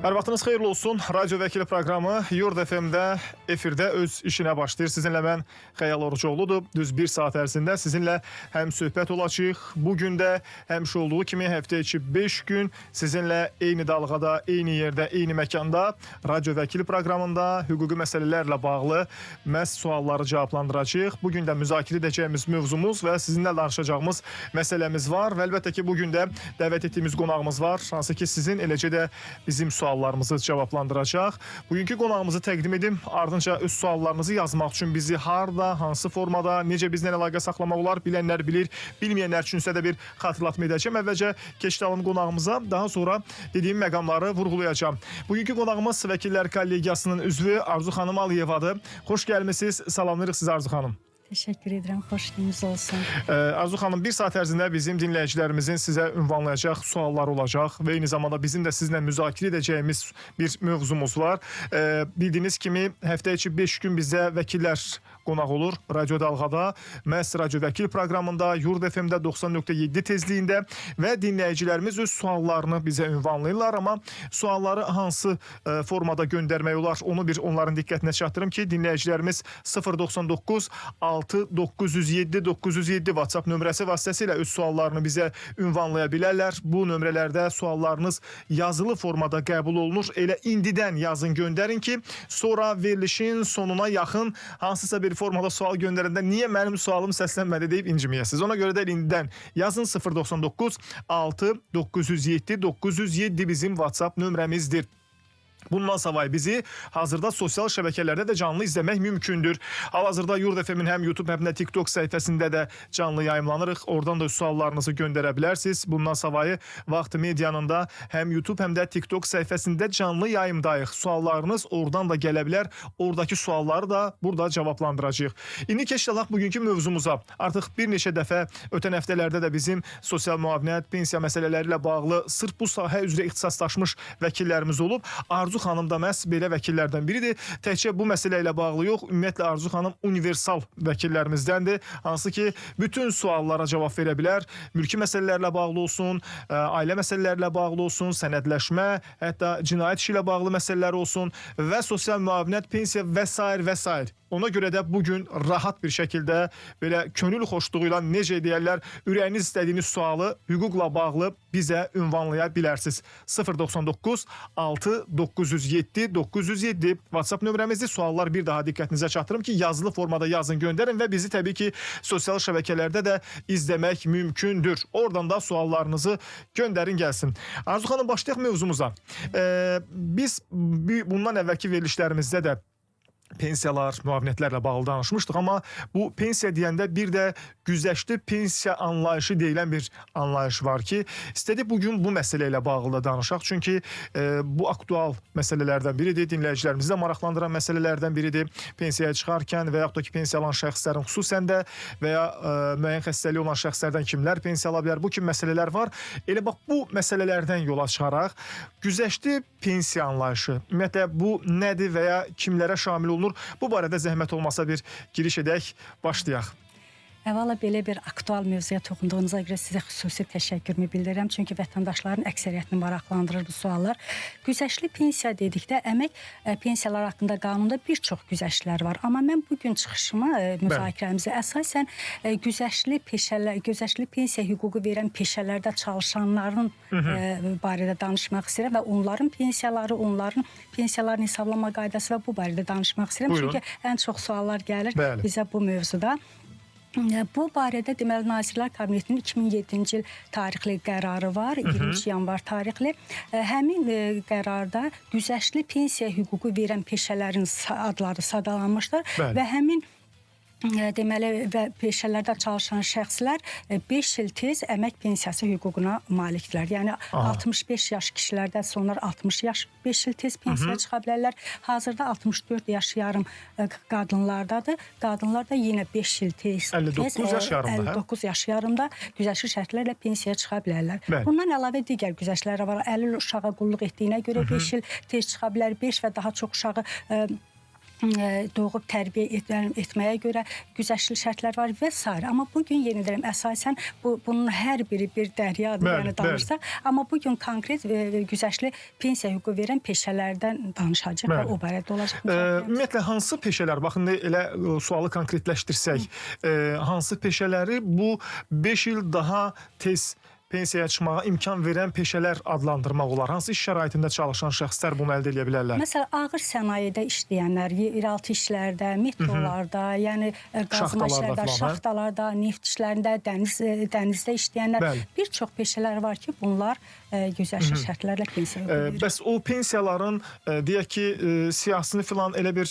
Hər vaxtınız xeyirli olsun. Radyo Vəkili proqramı Yurd FM-də efirdə öz işinə başlayır. Sizinlə mən Xəyal Orucoğludur. Düz bir saat ərzində sizinlə həm söhbət olacaq. Bugün də həmişə olduğu kimi həftə içi 5 gün sizinlə eyni dalğada, eyni yerdə, eyni məkanda Radyo Vəkili proqramında hüquqi məsələlərlə bağlı məhz sualları cavablandıracaq. Bugün də müzakirə edəcəyimiz mövzumuz və sizinlə danışacağımız məsələmiz var. Və əlbəttə ki, bugün də dəvət etdiyimiz qonağımız var. Hansı ki, sizin eləcə də bizim suallarımızı cavablandıracaq. Bugünkü qonağımızı təqdim edim. Ardınca öz suallarınızı yazmaq üçün bizi harda, hansı formada, necə bizlə əlaqə saxlamaq olar, bilənlər bilir, bilməyənlər üçün isə də bir xatırlatma edəcəm. Əvvəlcə keçdalım qonağımıza, daha sonra dediyim məqamları vurğulayacağım. Bugünkü qonağımız Vəkillər Kollegiyasının üzvü Arzu xanım Aliyevadır. Xoş gəlmisiniz, salamlayırıq siz Arzu xanım. Teşekkür ederim. Hoş gününüz olsun. Arzu xanım, bir saat ərzində bizim dinləyicilərimizin sizə ünvanlayacaq sualları olacaq və eyni zamanda bizim də sizinlə müzakirə edəcəyimiz bir mövzumuz var. Bildiyiniz kimi həftə içi 5 gün bizə vəkillər qonaq olur Radyo Dalğada, məhz Radyo Vəkil proqramında, Yurd FM-də 90.7 tezliyində və dinləyicilərimiz öz suallarını bizə ünvanlayırlar, amma sualları hansı formada göndərmək olar, onu bir onların diqqətinə çatdırım ki, dinləyicilərimiz 099 6 907 907 WhatsApp nömrəsi vasitəsilə öz suallarını bizə ünvanlaya bilərlər. Bu nömrələrdə suallarınız yazılı formada qəbul olunur. Elə indidən yazın, göndərin ki, sonra verilişin sonuna yaxın hansısa bir formada sual göndərəndə niyə mənim sualım səslənmədi deyib inciməyəsiniz. Ona görə də indidən yazın 099 6 907 907 bizim WhatsApp nömrəmizdir. Bundan savay bizi hazırda sosial şəbəkələrdə də canlı izləmək mümkündür. Hal-hazırda Yurd FM-in həm YouTube, həm də TikTok səhifəsində də canlı yayımlanırıq. Oradan da suallarınızı göndərə bilərsiniz. Bundan savayı Vaxt Medianın da həm YouTube, həm də TikTok səhifəsində canlı yayımdayıq. Suallarınız oradan da gələ bilər. Oradakı sualları da burada cavablandıracağıq. İndi keçdələk bugünkü mövzumuza. Artıq bir neçə dəfə ötən həftələrdə də bizim sosial müavinət, pensiya məsələləri ilə bağlı sırf bu sahə üzrə ixtisaslaşmış vəkillərimiz olub. Arzu xanım da məhz belə vəkillərdən biridir. Təkcə bu məsələ ilə bağlı yox, ümumiyyətlə Arzu xanım universal vəkillərimizdəndir. Hansı ki, bütün suallara cavab verə bilər. Mülki məsələlərlə bağlı olsun, ailə məsələlərlə bağlı olsun, sənədləşmə, hətta cinayət işi ilə bağlı məsələlər olsun və sosial müavinət, pensiya və s. Ona görə də bugün rahat bir şəkildə belə könül xoşluğuyla necə deyərlər, ürəyiniz istədiyiniz sualı hüquqla bağlı bizə ünvanlaya bilərsiniz. 099 6 907 907 WhatsApp nömrəmizdir. Suallar bir daha diqqətinizə çatdırım ki, yazılı formada yazın, göndərin və bizi təbii ki, sosial şəbəkələrdə də izləmək mümkündür. Oradan da suallarınızı göndərin gəlsin. Arzu xanım, başlayaq mövzumuza. Biz bundan əvvəlki verilişlərimizdə də pensiyalar, müavinətlərlə bağlı danışmışdıq, amma bu pensiya deyəndə bir də güzəştli pensiya anlayışı deyilən bir anlayış var ki, istədik bugün bu məsələ ilə bağlı da danışaq. Çünki bu aktual məsələlərdən biridir, dinləyicilərimizi də maraqlandıran məsələlərdən biridir. Pensiyaya çıxarkən və yaxud da ki, pensiya alan şəxslərin xüsusən də və ya müəyyən xəstəliyi olan şəxslərdən kimlər pensiya ala bilər, bu kimi məsələlər var. Elə bax, bu məsələlərdən yola çıxaraq, güzəştli pensiya anlayışı, ümumiyyətlə bu nədir və ya kimlərə şamil olunur? Bu barədə zəhmət olmasa bir giriş edək, başlayaq. Əvvəla belə bir aktual mövzuya toxunduğunuza görə sizə xüsusi təşəkkürümü bildirirəm. Çünki vətəndaşların əksəriyyətini maraqlandırır bu suallar. Güzəştli pensiya dedikdə əmək pensiyalar haqqında qanunda bir çox güzəştlər var. Amma mən bugün çıxışımı, müzakirəmizi əsasən güzəştli pensiya hüququ verən peşələrdə çalışanların barədə danışmaq istəyirəm və onların pensiyaları, onların pensiyalarını hesablama qaydası və bu barədə danışmaq istəyirəm. Buyurun. Çünki ən çox suallar gəlir bizə bu mövzuda. Bu barədə deməli Nazirlər Kabinetinin 2007-ci il tarixli qərarı var, 20 yanvar tarixli. Həmin qərarda güzəştli pensiya hüququ verən peşələrin adları sadalanmışdır və həmin deməli və peşələrdə çalışan şəxslər 5 il tez əmək pensiyası hüququna malikdirlər. Yəni 65 yaş kişilərdə onlar 60 yaş 5 il tez pensiyaya çıxa bilərlər. Hazırda 64 yaş yarım qadınlardadır. Qadınlar da yenə 5 il tez 59 yaş yarımda güzəştli şərtlərlə pensiyaya çıxa bilərlər. Bundan əlavə digər güzəştlər var. 50 uşağa qulluq etdiyinə görə 5 il tez çıxa bilər. 5 və daha çox uşağı doğub tərbiyə etməyə görə güzəştli şərtlər var və s. Amma bugün yeni deyirəm, əsasən bunun hər biri bir dəryadır, yəni danışsaq. Amma bugün konkret güzəştli pensiya hüququ verən peşələrdən danışacaq və o barədə olacaq. Ümumiyyətlə, hansı peşələr, baxın, elə sualı konkretləşdirsək, hansı peşələri bu 5 il daha tez pensiyaya çıxmağa imkan verən peşələr adlandırmaq olar? Hansı iş şəraitində çalışan şəxslər bunu əldə edə bilərlər? Məsələn, ağır sənayedə işləyənlər, yeraltı işlərdə, metrolarda, yəni qazma işlərdə, şaxtalarda, neft işlərində, dənizdə işləyənlər, bir çox peşələr var ki, bunlar güzəştli şərtlərlə pensiya verir. Bəs o pensiyaların, deyək ki, siyasını filan elə bir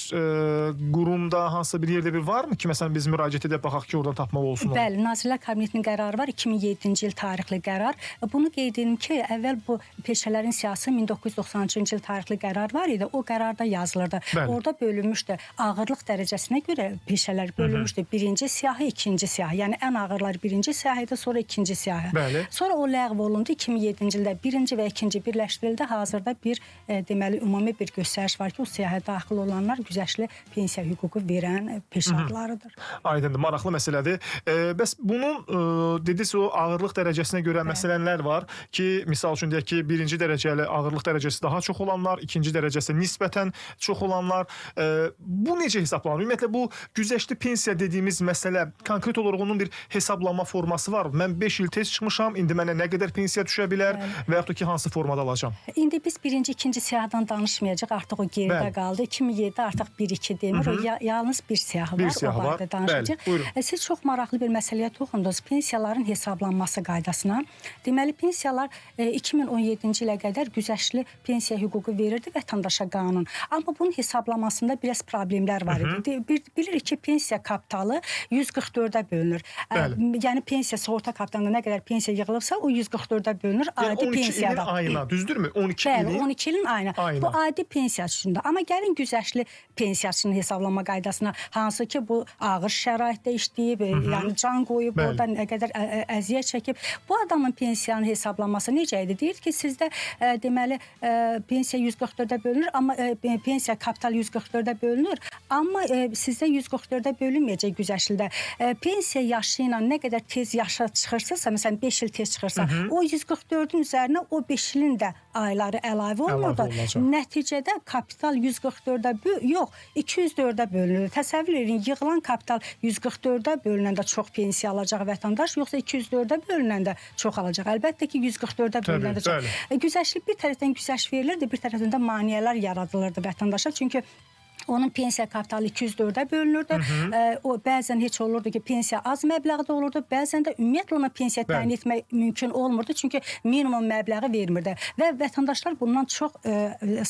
qurumda, hansısa bir yerdə bir varmı ki, məsələn, biz müraciət edib baxaq ki, oradan tapmaq olsun? Bəli, Nazirlər Kabinetinin qərarı var, 2007-ci il tarixli qərar. Bunu qeyd edim ki, əvvəl bu peşələrin siyasi 1993-cü il tarixli qərar var idi. O qərarda yazılırdı. Orada bölünmüşdü. Ağırlıq dərəcəsinə görə peşələr bölünmüşdü. Birinci siyahı, ikinci siyahı. Yəni ən ağırlar birinci siyahıda, sonra ikinci siyahı. Sonra o ləğv olundu. 2007-ci ildə birinci və ikinci birləşdirildi. Hazırda bir deməli ümumi bir göstəriş var ki, o siyahıya daxil olanlar güzəştli pensiya hüququ verən peşə adlarıdır. Aydındır, maraqlı məsələdir. Bəs bunun dediniz o ağırlıq dərəcəsinə görə məsələlər var ki, misal üçün deyək ki, birinci dərəcəli ağırlıq dərəcəsi daha çox olanlar, ikinci dərəcəsi nisbətən çox olanlar. Bu necə hesablanır? Ümumiyyətlə, bu güzəştli pensiya dediyimiz məsələ, konkret olaraq onun bir hesablama forması var. Mən 5 il tez çıxmışam, indi mənə nə qədər pensiya düşə bilər və yaxud da ki, hansı formada alacam? İndi biz birinci, ikinci siyahıdan danışmayacaq, artıq o geridə qaldı. 2007 artıq 1-2 demir, o yalnız bir siyahı var, o barədə danışacaq. Siz çox maraqlı bir məsələyə toxundunuz, pensiyaların hesablanması qaydasına. Deməli, pensiyalar 2017-ci ilə qədər güzəştli pensiya hüququ verirdi vətəndaşa qanun. Amma bunun hesablamasında biraz problemlər var idi. Bilirik ki, pensiya kapitalı 144-ə bölünür. Yəni, pensiya sığorta kapitalında nə qədər pensiya yığılıbsa, o 144-ə bölünür adi pensiyada. 12 ilin ayına, düzdürmü? 12 ilin? Bəli, 12 ilin ayına. Bu adi pensiya üçündür. Amma gəlin güzəşli pensiyasının hesablama qaydasına, hansı ki, bu ağır şəraitdə işləyib, yəni can qoyub, orada nə qədər əziyyət çəkib. Bu adamın pensiyanın hesablanması necə idi? Deyir ki, sizdə deməli pensiya 144-ə bölünür, amma pensiya kapital 144-ə bölünür, amma sizdə 144-ə bölünməyəcək güzəşlidə. Pensiya yaşı ilə nə qədər tez yaşa çıxırsınızsa, məsələn 5 il tez çıxırsa, o 144-ün üzərinə o 5 ilin də ayları əlavə olunurdu. Nəticədə kapital 144-ə yox, 204-ə bölünür. Təsəvvür edin, yığılan kapital 144-ə bölünəndə çox pensiya alacaq vətəndaş, yoxsa 204-ə bölünəndə çox alacaq. Əlbəttə ki, 144-ə bölünəndə çox. Güzəşli bir tərəfdən güzəş verilirdi, bir tərəfdən də maneələr yaradılırdı vətəndaşa. Çünki onun pensiya kapitalı 204-ə bölünürdü. O bəzən heç olurdu ki, pensiya az məbləğdə olurdu. Bəzən də ümumiyyətlə ona pensiya təyin etmək mümkün olmurdu. Çünki minimum məbləği vermirdi. Və vətəndaşlar bundan çox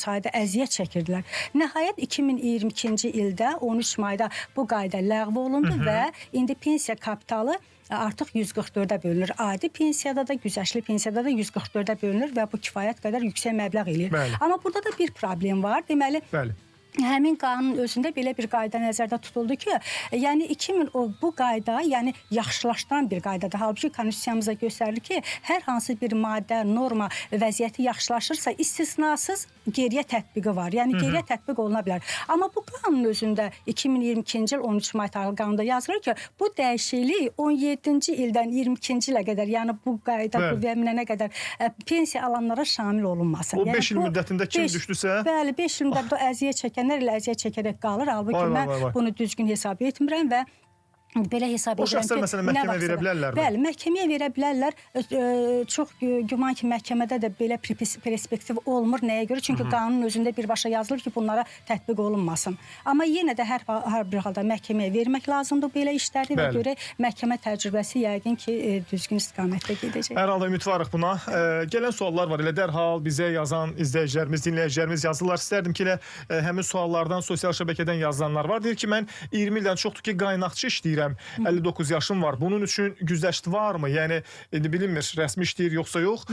sayda əziyyət çəkirdilər. Nəhayət 2022-ci ildə 13 mayda bu qayda ləğv olundu və indi pensiya kapitalı artıq 144-ə bölünür. Adi pensiyada da, güzəşli pensiyada da 144-ə bölünür və bu kifayət qədər yüksək məbləğ eləyir. Amma burada da bir problem var. Deməli, həmin qanunun özündə belə bir qayda nəzərdə tutuldu ki, yəni bu qayda, yəni yaxşılaşdıran bir qaydadır. Halbuki konstitusiyamıza göstərilir ki, hər hansı bir maddə, norma vəziyyəti yaxşılaşırsa, istisnasız geriyə tətbiqi var. Yəni geriyə tətbiq oluna bilər. Amma bu qanunun özündə 2022-ci il 13 may tarixli qanunda yazılır ki, bu dəyişiklik 17-ci ildən 22-ci ilə qədər, yəni bu qayda qüvvəyə minənə qədər pensiya alanlara şamil olunmasın. O 5 il müddətində kim düşdüsə? Bəli, 5 il müddətində əziyyət çəkənlər ilə əziyyət çəkərək qalır. Halbuki mən bunu düzgün hesab etmirəm və belə hesab edirəm ki, o şəxslər məsələn məhkəməyə verə bilərlər mi? Bəli, məhkəməyə verə bilərlər. Çox güman ki, məhkəmədə də belə perspektiv olmur. Nəyə görə? Çünki qanunun özündə birbaşa yazılır ki, bunlara tətbiq olunmasın. Amma yenə də hər bir halda məhkəməyə vermək lazımdır belə işləri və görə məhkəmə təcrübəsi yəqin ki, düzgün istiqamətdə gedəcək. Hər halda ümidvarıq buna. Gələn suallar var. Elə dərhal bizə yazan izləyicilərimiz, dinləyicilərimiz yazırlar. İstərdim ki, həmin suallardan sosial şəbəkədən yazılanlar var. Deyir ki, mən 20 ildən çoxdur ki, qaynaqçı işləyirəm. istəyirəm, 59 yaşım var. Bunun üçün güzəşt varmı? Yəni indi bilinmir, rəsmi işləyir yoxsa yox.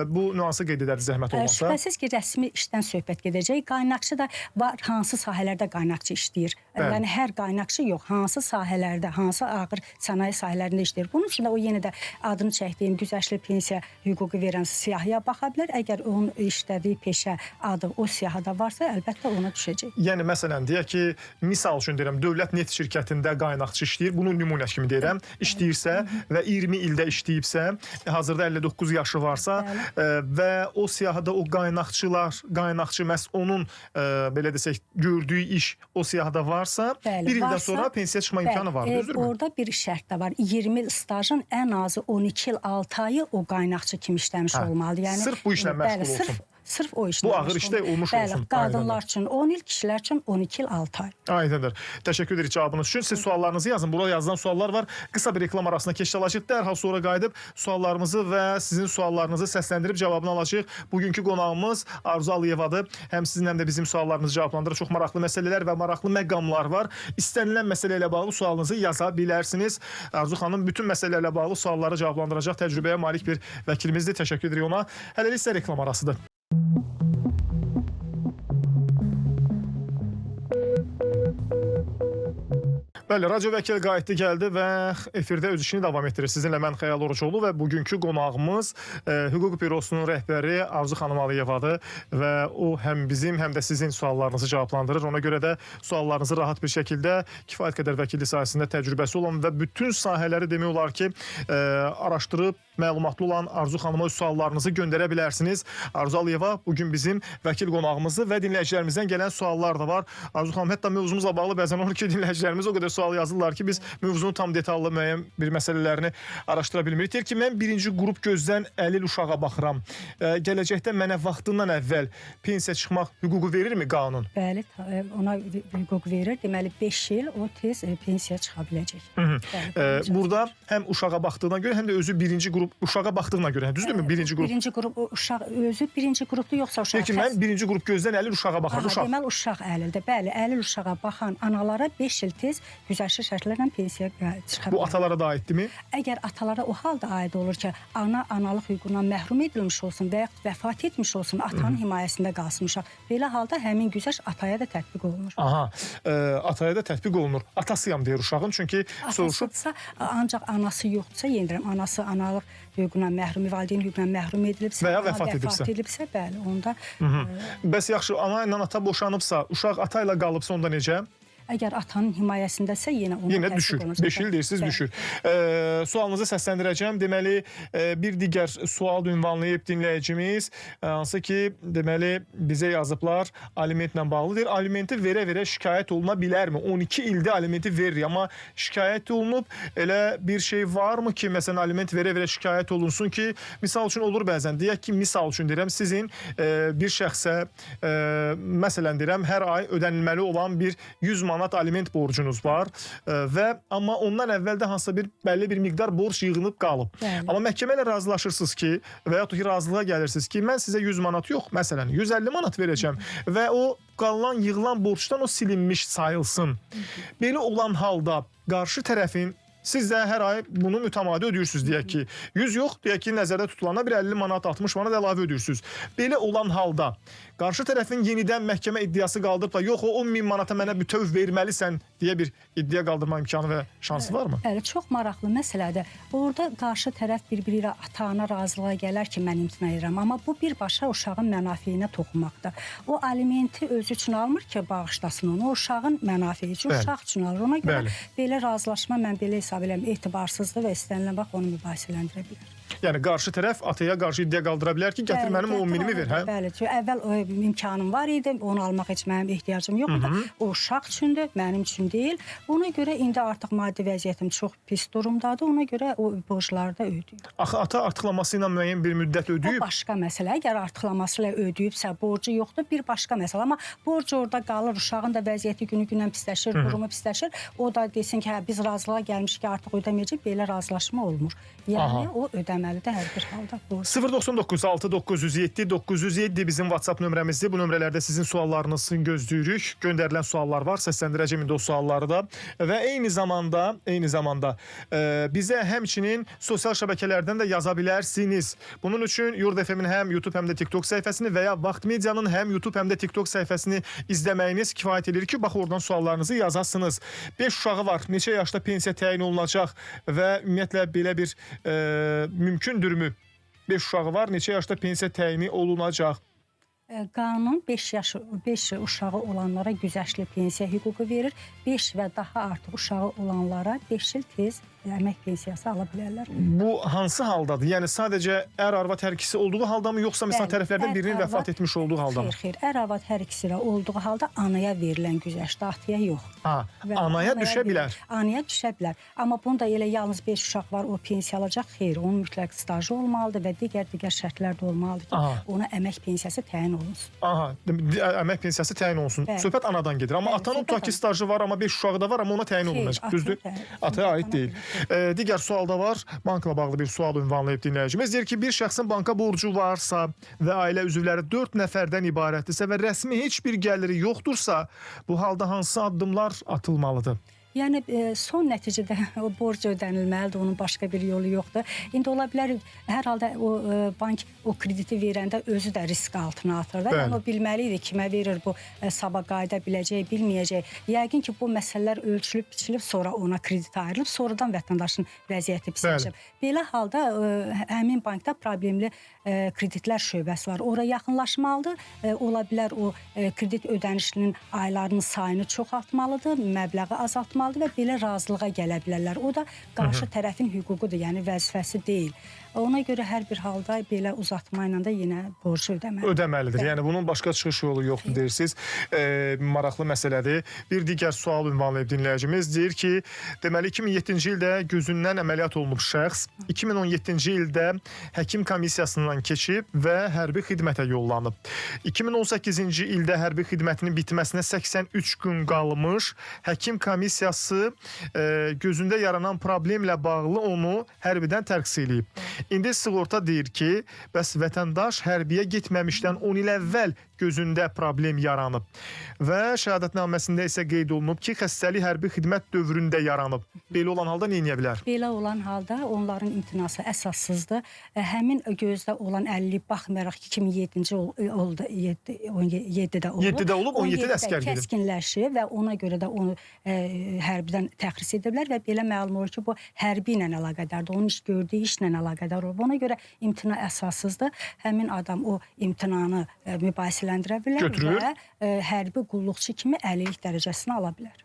Bu nüansı qeyd edərik zəhmət olmasa. Şübhəsiz ki, rəsmi işdən söhbət gedəcək. Qaynaqçı da var, hansı sahələrdə qaynaqçı işləyir. Yəni hər qaynaqçı yox, hansı sahələrdə, hansı ağır sənaye sahələrində işləyir. Bunun üçün də o yenə də adını çəkdiyim güzəştli pensiya hüququ verən siyahıya baxa bilər. Əgər onun işlədiyi peşə adı o siyahıda varsa, əlbəttə ona düşəcək. Yəni məsələn deyək ki, misal üçün deyirəm, dövlət neft şirkətində qaynaqçı işləyir. Bunu nümunə kimi deyirəm. İşləyirsə və 20 ildə işləyibsə, hazırda 59 yaşı varsa və o siyahıda o qaynaqçı məhz onun belə desək gördüyü iş o siyahıda varsa, bir ildən sonra pensiya çıxma imkanı var, düzdürmü? Orada bir şərt də var. 20 il stajın ən azı 12 il 6 ayı o qaynaqçı kimi işləmiş olmalı. Yəni sırf bu işlə məşğul olsun. Sırf o işlə. Bu ağır işdə olmuş olsun. Qadınlar üçün 10 il, kişilər üçün 12 il 6 ay. Aydındır. Təşəkkür edirik cavabınız üçün. Siz suallarınızı yazın. Burada yazılan suallar var. Qısa bir reklam arasında keçid alacaq. Dərhal sonra qayıdıb suallarımızı və sizin suallarınızı səsləndirib cavabını alacaq. Bugünkü qonağımız Arzu Aliyevadır. Həm sizin, həm də bizim suallarınızı cavablandırır. Çox maraqlı məsələlər və maraqlı məqamlar var. İstənilən məsələ ilə bağlı sualınızı yaza bilərsiniz. Arzu xanım bütün məsələlərlə bağlı sualları cavablandıracaq təcrübəyə malik bir vəkilimizdir. Təşəkkür edirik ona. Hələlik isə reklam arasıdır. Bəli, radio vəkili qayıtdı, gəldi və efirdə öz işini davam etdirir. Sizinlə mən Xəyal Orucoğlu və bugünkü qonağımız Hüquq Bürosunun rəhbəri Arzu xanım Aliyevadır və o həm bizim, həm də sizin suallarınızı cavablandırır. Ona görə də suallarınızı rahat bir şəkildə kifayət qədər vəkillik sahəsində təcrübəsi olan və bütün sahələri demək olar ki, araşdırıb məlumatlı olan Arzu xanıma öz suallarınızı göndərə bilərsiniz. Arzu Aliyeva bugün bizim vəkil qonağımızdır və dinləyicilərimizdən gələn suallar da var. Arzu xanım, hətta mövzumuzla bağlı bəzən olur ki, dinləyicilərimiz o qədər sual yazırlar ki, biz mövzunun tam detallı müəyyən bir məsələlərini araşdıra bilmirik. Deyir ki, mən birinci qrup gözdən əlil uşağa baxıram. Gələcəkdə mənə vaxtından əvvəl pensiya çıxmaq hüququ verirmi qanun? Bəli, ona hüquq verir. Deməli 5 il o tez pensiya çıxa biləcək. Burada həm uşağa baxdığına görə, həm də özü birinci qrup uşağa baxdığına görə, düzdürmü? Birinci qrup. Birinci qrup uşaq özü birinci qruplu yoxsa uşaq? Deyir ki, mən birinci qrup gözdən əlil uşağa baxıram. Deməli uşaq əlildir. Bəli, əlil uşağa baxan analara 5 il tez güzəştli şərtlərlə pensiya çıxa bilər. Bu atalara da aiddirmi? Əgər atalara o halda aid olur ki, ana analıq hüququndan məhrum edilmiş olsun və ya vəfat etmiş olsun, atanın himayəsində qalsın uşaq. Belə halda həmin güzəşt ataya da tətbiq olunur. Aha, ataya da tətbiq olunur. Atasıyam deyir uşağın, çünki soruşub. Atasıdsa, ancaq anası yoxdursa, yenə deyirəm, anası analıq hüququndan məhrum, valideyn hüququndan məhrum edilibsə, və ya vəfat edilibsə, bəli, onda. Bəs yaxşı, ana ilə ata boşanıbsa, uşaq ata ilə qalıbsa onda necə? Əgər atanın himayəsindəsə yenə düşür. 5 il deyirsiniz, düşür. Sualınızı səsləndirəcəm. Deməli, bir digər sual ünvanlayıb dinləyicimiz, hansı ki, deməli, bizə yazıblar, alimentlə bağlıdır. Alimenti verə-verə şikayət oluna bilərmi? 12 ildə alimenti verir, amma şikayət olunub, elə bir şey varmı ki, məsələn, aliment verə-verə şikayət olunsun ki, misal üçün olur bəzən, deyək ki, misal üçün deyirəm, sizin bir şəxsə, məsələn deyirəm, hər ay ödənilməli olan bir 100 manat aliment borcunuz var və amma ondan əvvəl də hansısa bir bəlli bir miqdar borc yığınıb qalıb. Amma məhkəmə ilə razılaşırsınız ki, və ya ki razılığa gəlirsiniz ki, mən sizə 100 manat yox, məsələn 150 manat verəcəm və o qalan yığılan borcdan o silinmiş sayılsın. Belə olan halda qarşı tərəfin siz də hər ay bunu mütəmadi ödəyirsiniz, deyək ki, 100 yox, deyək ki, nəzərdə tutulana bir 50 manat, 60 manat əlavə ödəyirsiniz. Belə olan halda qarşı tərəfin yenidən məhkəmə iddiası qaldırıb da, yox, o 10 min manata mənə bütöv verməlisən deyə bir iddia qaldırma imkanı və şansı varmı? Bəli, çox maraqlı məsələdir. Orada qarşı tərəf bir-biri ilə ata-ana razılığa gələr ki, mən imtina edirəm, amma bu birbaşa uşağın mənafeyinə toxunmaqdır. O alimenti özü üçün almır ki, bağışlasın onu, o uşağın mənafeyi üçün, uşaq üçün alır. Ona görə belə razılaşma mən belə hesab edirəm, etibarsızdır və istənilən vaxt onu mübahisələndirə bilər. Yəni qarşı tərəf ataya qarşı iddia qaldıra bilər ki, gətir mənim 10 minimi ver, hə? Bəli, çünki əvvəl o imkanım var idi, onu almaq heç mənim ehtiyacım yox idi. O uşaq üçündür, mənim üçün deyil. Ona görə indi artıq maddi vəziyyətim çox pis durumdadır, ona görə o borcları da ödəyir. Axı ata artıqlaması ilə müəyyən bir müddət ödəyib. O başqa məsələ. Əgər artıqlaması ilə ödəyibsə, borcu yoxdur, bir başqa məsələ. Amma borc orada qalır, uşağın da vəziyyəti günü-gündən pisləşir, durumu pisləşir. O da desin ki, hə, biz razılığa gəlmişik ki, artıq ödəməyəcək, belə razılaşma olmur. Yəni o ödəməlidir. ödəməlidir hər bir halda bu. 099 6907 907 bizim WhatsApp nömrəmizdir. Bu nömrələrdə sizin suallarınızı gözləyirik. Göndərilən suallar var, səsləndirəcəm indi o sualları da. Və eyni zamanda bizə həmçinin sosial şəbəkələrdən də yaza bilərsiniz. Bunun üçün Yurd FM-in həm YouTube, həm də TikTok səhifəsini və ya Vaxt Medianın həm YouTube, həm də TikTok səhifəsini izləməyiniz kifayət edir ki, bax oradan suallarınızı yazasınız. 5 uşağı var, neçə yaşda pensiya təyin olunacaq və ümumiyyətlə belə bir mümkündürmü? 5 uşağı var, neçə yaşda pensiya təyini olunacaq? Qanun 5 uşağı olanlara güzəştli pensiya hüququ verir. 5 və daha artıq uşağı olanlara 5 il tez əmək pensiyası ala bilərlər. Bu hansı haldadır? Yəni sadəcə ər-arvad hər ikisi olduğu halda mı, yoxsa məsələn tərəflərdən birinin vəfat etmiş olduğu halda mı? Xeyr, ər-arvad hər ikisi ilə olduğu halda anaya verilən güzəştli, atıya yox. Anaya düşə bilər. Anaya düşə bilər. Amma bunda elə yalnız 5 uşaq var, o pensiya alacaq. Xeyr, onun mütləq stajı olmalıdır və digər şərtlər də olmalıdır ki, ona əmək pensiyası təyin olunsun. Əmək pensiyası təyin olunsun. Söhbət anadan gedir. Amma atanın tutaq ki, stajı var, amma 5 uşağı da var, amma ona təyin olunacaq. Düzdür? Ataya aid deyil. Digər sualda var. Bankla bağlı bir sual ünvanlayıb dinləyicimiz. Deyir ki, bir şəxsin banka borcu varsa və ailə üzvləri 4 nəfərdən ibarətdirsə və rəsmi heç bir gəliri yoxdursa, bu halda hansı addımlar atılmalıdır? Yəni son nəticədə o borc ödənilməlidir, onun başqa bir yolu yoxdur. İndi ola bilər, hər halda o bank o krediti verəndə özü də risk altına atır da. Yəni o bilməli idi kimə verir, bu sabah qayıda biləcək, bilməyəcək. Yəqin ki, bu məsələlər ölçülüb, biçilib, sonra ona kredit ayrılıb, sonradan vətəndaşın vəziyyəti pisləşib. Belə halda həmin bankda problemli kreditlər şöbəsi var. Ora yaxınlaşmalıdır. Ola bilər o kredit ödənişinin aylarının sayını çoxaltmalıdır, məbləği azaltmalıdır və belə razılığa gələ bilərlər. O da qarşı tərəfin hüququdur, yəni vəzifəsi deyil. Ona görə hər bir halda belə uzatma ilə də yenə borcu ödəməlidir. Yəni bunun başqa çıxış yolu yoxdur deyirsiniz. Maraqlı məsələdir. Bir digər sual ünvanlayıb dinləyicimiz deyir ki, deməli 2007-ci ildə gözündən əməliyyat olunub şəxs 2017-ci ildə həkim komissiyasından keçib və hərbi xidmətə yollanıb. 2018-ci ildə hərbi xidmətinin bitməsinə 83 gün qalmış. Həkim komissiyası gözündə yaranan problemlə bağlı onu hərbidən tərxis eləyib. İndi sığorta deyir ki, bəs vətəndaş hərbiyə getməmişdən 10 il əvvəl gözündə problem yaranıb və şəhadətnaməsində isə qeyd olunub ki, xəstəlik hərbi xidmət dövründə yaranıb. Belə olan halda nə edə bilər? Belə olan halda onların imtinası əsassızdır. Həmin gözdə olan 50 baxmayaraq 2007-ci oldu, 17-də olub. 7-də olub, 17-də əsgər gedib. Kəskinləşib və ona görə də onu hərbidən təxris ediblər və belə məlum olur ki, bu hərbi ilə əlaqədardır, onun iş gördüyü işlə əlaqədar olub. Ona görə imtina əsassızdır. Həmin adam o imtinanı mübahisələndirə bilər və hərbi qulluqçu kimi əlillik dərəcəsini ala bilər.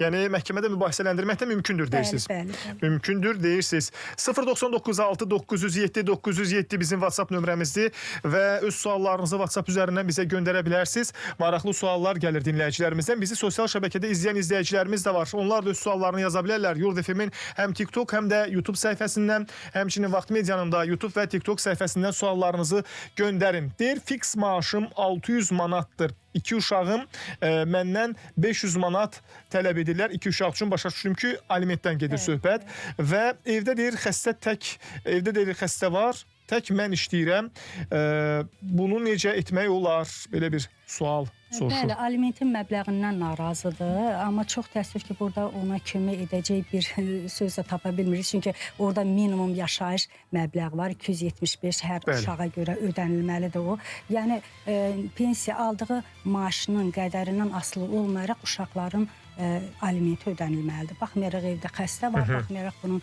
Yəni məhkəmədə mübahisələndirmək də mümkündür deyirsiniz. Bəli. Mümkündür deyirsiniz. 099 907 907 bizim WhatsApp nömrəmizdir və öz suallarınızı WhatsApp üzərindən bizə göndərə bilərsiniz. Maraqlı suallar gəlir dinləyicilərimizdən. Bizi sosial şəbəkədə izləyən izləyicilərimiz də var. Onlar da öz suallarını yaza bilərlər. Yurd FM-in həm TikTok, həm də YouTube səhifəsindən, həmçinin Vaxt Medianın da YouTube və TikTok səhifəsindən suallarınızı göndərin. Deyir, fiks maaşım 600 manatdır. 2 uşağım məndən 500 manat tələb edirlər. 2 uşaq üçün başa düşdüm ki, alimentdən gedir söhbət. Və evdə deyir, xəstə var. Tək mən işləyirəm. Bunu necə etmək olar? Belə bir sual soruşur. Bəli, alimentin məbləğindən narazıdır. Amma çox təəssüf ki, burada ona kömək edəcək bir söz də tapa bilmirik. Çünki orada minimum yaşayış məbləği var. 275 hər uşağa görə ödənilməlidir o. Yəni, pensiya aldığı maaşının qədərindən asılı olmayaraq uşaqların alimenti ödənilməlidir. Baxmayaraq evdə xəstə var, baxmayaraq bunun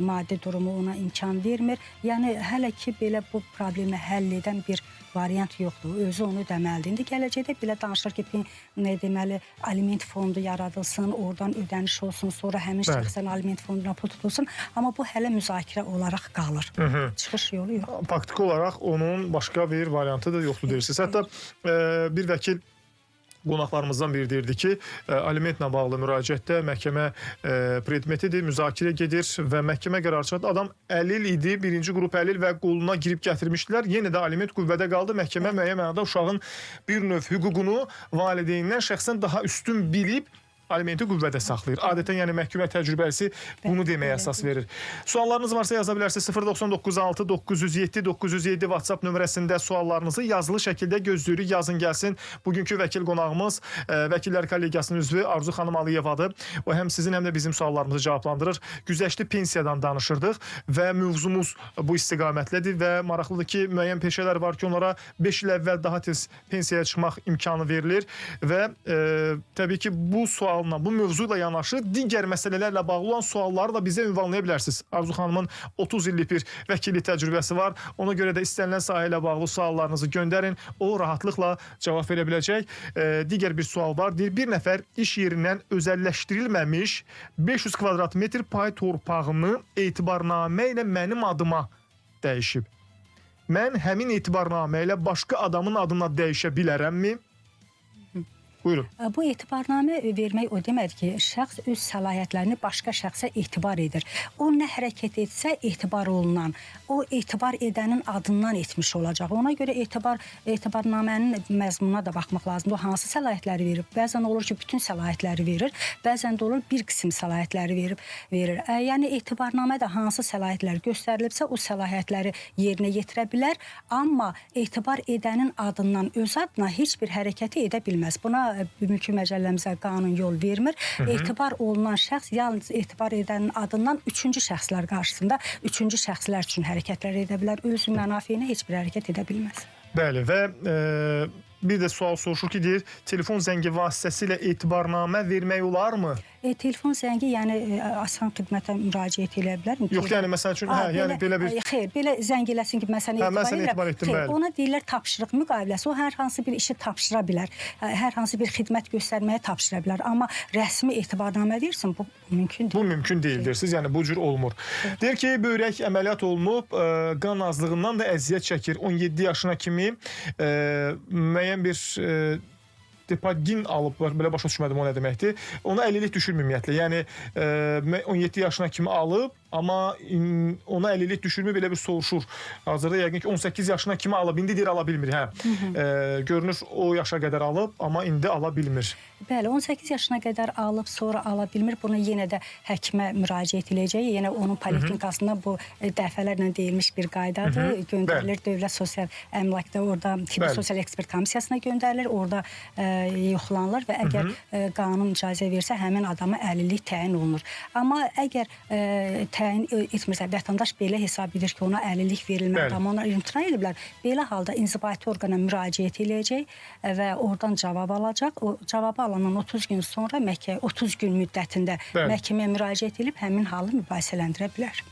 maddi durumu ona imkan vermir. Yəni, hələ ki, belə bu problemi həll edən bir variant yoxdur. Özü onu ödəməlidir. İndi gələcəkdə belə danışır ki, deməli, aliment fondu yaradılsın, oradan ödəniş olsun, sonra həmin şəxsən aliment fonduna pul tutulsun. Amma bu hələ müzakirə olaraq qalır. Çıxış yolu yox. Faktiki olaraq onun başqa bir variantı da yoxdur deyirsiniz. Hətta bir vəkil qonaqlarımızdan biri deyirdi ki, alimentlə bağlı müraciətdə məhkəmə predmetidir, müzakirə gedir və məhkəmə qərarı çıxartdı. Adam əlil idi, birinci qrup əlil və qoluna girib gətirmişdilər. Yenə də aliment qüvvədə qaldı. Məhkəmə müəyyən mənada uşağın bir növ hüququnu valideynindən şəxsən daha üstün bilib alimenti qüvvədə saxlayır. Adətən yəni məhkəmə təcrübəsi bunu deməyə əsas verir. Suallarınız varsa yaza bilərsiniz 0996 907 907 WhatsApp nömrəsində suallarınızı yazılı şəkildə gözləyirik. Yazın gəlsin. Bugünkü vəkil qonağımız Vəkillər Kollegiyasının üzvü Arzu xanım Aliyevadır. O həm sizin həm də bizim suallarımızı cavablandırır. Güzəştli pensiyadan danışırdıq və mövzumuz bu istiqamətlədir və maraqlıdır ki, müəyyən peşələr var ki, onlara 5 il əvvəl daha tez pensiyaya çıxmaq imkanı verilir və təbii ki, bu sualla, bu mövzu ilə yanaşı digər məsələlərlə bağlı olan sualları da bizə ünvanlaya bilərsiniz. Arzu xanımın 30 illik bir vəkillik təcrübəsi var. Ona görə də istənilən sahə ilə bağlı suallarınızı göndərin. O rahatlıqla cavab verə biləcək. Digər bir sual var. Deyir, bir nəfər iş yerindən özəlləşdirilməmiş 500 kvadrat metr pay torpağını etibarnamə ilə mənim adıma dəyişib. Mən həmin etibarnamə ilə başqa adamın adına dəyişə bilərəmmi? Buyurun. Bu etibarnamə vermək o deməkdir ki, şəxs öz səlahiyyətlərini başqa şəxsə etibar edir. O nə hərəkət etsə etibar olunan, o etibar edənin adından etmiş olacaq. Ona görə etibarnamənin məzmununa da baxmaq lazımdır. O hansı səlahiyyətləri verir? Bəzən olur ki, bütün səlahiyyətləri verir, bəzən də olur bir qism səlahiyyətləri verir. Yəni etibarnamədə hansı səlahiyyətlər göstərilibsə, o səlahiyyətləri yerinə yetirə bilər, amma etibar edənin adından öz adına heç bir hərəkəti edə bilməz. Buna mülki məcəlləmizə qanun yol vermir. Etibar olunan şəxs yalnız etibar edənin adından üçüncü şəxslər qarşısında üçüncü şəxslər üçün hərəkətlər edə bilər. Öz mənafeyinə heç bir hərəkət edə bilməz. Bəli və bir də sual soruşur ki, deyir, telefon zəngi vasitəsilə etibarnamə vermək olarmı? Telefon zəngi, yəni asan xidmətə müraciət edə bilər. Yox, yəni məsəl üçün, yəni belə bir... Xeyr, belə zəng eləsin ki, məsələn etibar etdim, bəli. Ona deyirlər tapşırıq müqaviləsi. O hər hansı bir işi tapşıra bilər. Hər hansı bir xidmət göstərməyə tapşıra bilər. Amma rəsmi etibarnamə deyirsin, bu mümkün deyil. Bu mümkün deyildir. Siz yəni bu cür olmur. Deyir ki, böyrək əməliyyat olunub, qan azlığından da əziyyət çəkir. 17 yaşına kimi müəyyən bir Depagin alıb, belə başa düşmədim o nə deməkdir. Ona əlillik düşürmür ümumiyyətlə. Yəni 17 yaşına kimi alıb, amma ona əlillik düşürmür, belə bir soruşur. Hazırda yəqin ki 18 yaşına kimi alıb, indi deyir ala bilmir. Görünür o yaşa qədər alıb, amma indi ala bilmir. Bəli, 18 yaşına qədər alıb, sonra ala bilmir. Bunu yenə də həkimə müraciət edəcək. Yenə onun poliklinikasında bu dəfələrlə deyilmiş bir qaydadır. Göndərilir Dövlət Sosial Əmlakda, orada Tibbi Sosial Ekspert Komissiyasına göndərilir. Orada yoxlanılır və əgər qanun icazə versə, həmin adama əlillik təyin olunur. Amma əgər təyin etmirsə, vətəndaş belə hesab edir ki, ona əlillik verilməlidir, amma ona imtina ediblər. Belə halda inzibati orqana müraciət edəcək və oradan cavab alacaq. O cavabı alandan 30 gün sonra 30 gün müddətində məhkəməyə müraciət edib həmin halı mübahisələndirə bilər.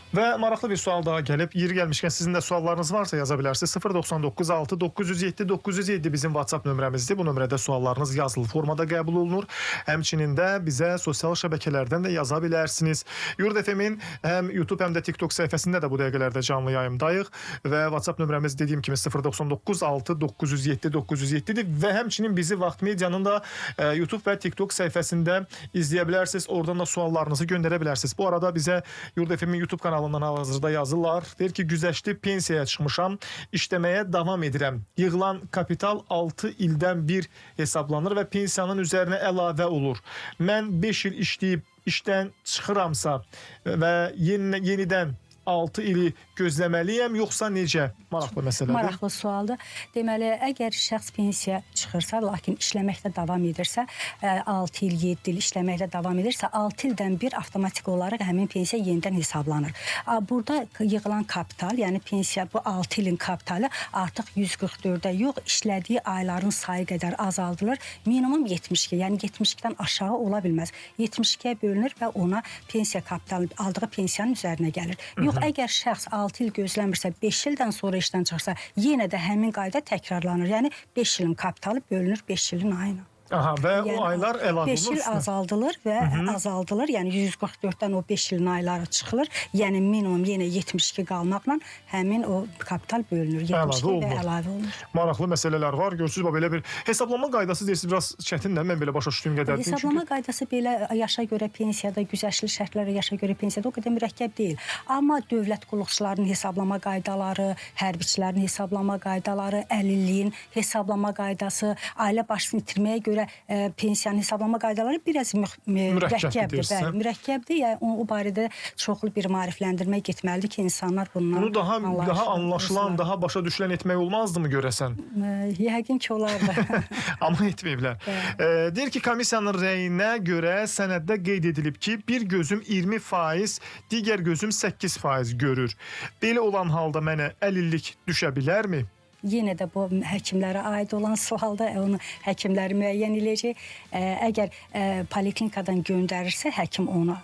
Və maraqlı bir sual daha gəlib. Yeri gəlmişkən sizin də suallarınız varsa yaza bilərsiniz. 099 6 907 907 bizim WhatsApp nömrəmizdir. Bu nömrədə suallarınız yazılı formada qəbul olunur. Həmçinin də bizə sosial şəbəkələrdən də yaza bilərsiniz. Yurd FM-in həm YouTube, həm də TikTok səhifəsində də bu dəqiqələrdə canlı yayımdayıq. Və WhatsApp nömrəmiz dediyim kimi 099 6 907 907-dir. Və həmçinin bizi Vaxt Medianın da YouTube və TikTok səhifəsində izləyə bilərsiniz. Oradan da suallarınızı göndərə bilərsiniz. Bu arada bizə Yurd FM-in YouTube kanalından hal-hazırda yazırlar. Deyir ki, güzəştli pensiyaya çıxmışam, işləməyə davam edirəm. Yığılan kapital 6 ildən bir hesablanır və pensiyanın üzərinə əlavə olur. Mən 5 il işləyib işdən çıxıramsa və yenidən 6 ili gözləməliyəm, yoxsa necə? Maraqlı məsələdir. Maraqlı sualdır. Deməli, əgər şəxs pensiya çıxırsa, lakin işləməkdə davam edirsə, 6 il, 7 il işləməkdə davam edirsə, 6 ildən bir avtomatik olaraq həmin pensiya yenidən hesablanır. Burada yığılan kapital, yəni pensiya bu 6 ilin kapitalı artıq 144-də yox, işlədiyi ayların sayı qədər azaldılır. Minimum 72, yəni 72-dən aşağı ola bilməz. 72-yə bölünür və ona pensiya kapitalı, aldığı pensiyanın üzərinə gəlir. Yox, əgər şəxs 6 il gözləmirsə, 5 ildən sonra işdən çıxsa, yenə də həmin qayda təkrarlanır. Yəni 5 ilin kapitalı bölünür 5 ilin ayına. Aha, və yəni, o aylar əlavə olunur. 5 il azaldılır və azaldılır. Yəni 144-dən o 5 ilin ayları çıxılır. Yəni minimum yenə 72 qalmaqla həmin o kapital bölünür. 72 və əlavə olunur. Maraqlı məsələlər var. Görürsünüz, belə bir hesablama qaydası deyirsiniz, biraz çətindir. Mən belə başa düşdüyüm qədər. Hesablama qaydası belə yaşa görə pensiyada, güzəştli şərtlərə yaşa görə pensiyada o qədər mürəkkəb deyil. Amma dövlət qulluqçularının hesablama qaydaları, hərbiçilərin hesablama qaydaları, əlilliyin hesablama qaydası, ailə başçısını itirməyə görə görə pensiyanın hesablama qaydaları biraz mürəkkəbdir. Bəli, mürəkkəbdir. Yəni o barədə çoxlu bir maarifləndirmə getməlidir ki, insanlar bundan bunu daha anlaşılan, daha başa düşülən etmək olmazdımı görəsən? Yəqin ki, olardı. Amma etməyiblər. Deyir ki, komissiyanın rəyinə görə sənəddə qeyd edilib ki, bir gözüm 20%, digər gözüm 8% görür. Belə olan halda mənə əlillik düşə bilərmi? Yenə də bu həkimlərə aid olan sualda onu həkimləri müəyyən edəcək. Əgər poliklinikadan göndərirsə həkim onu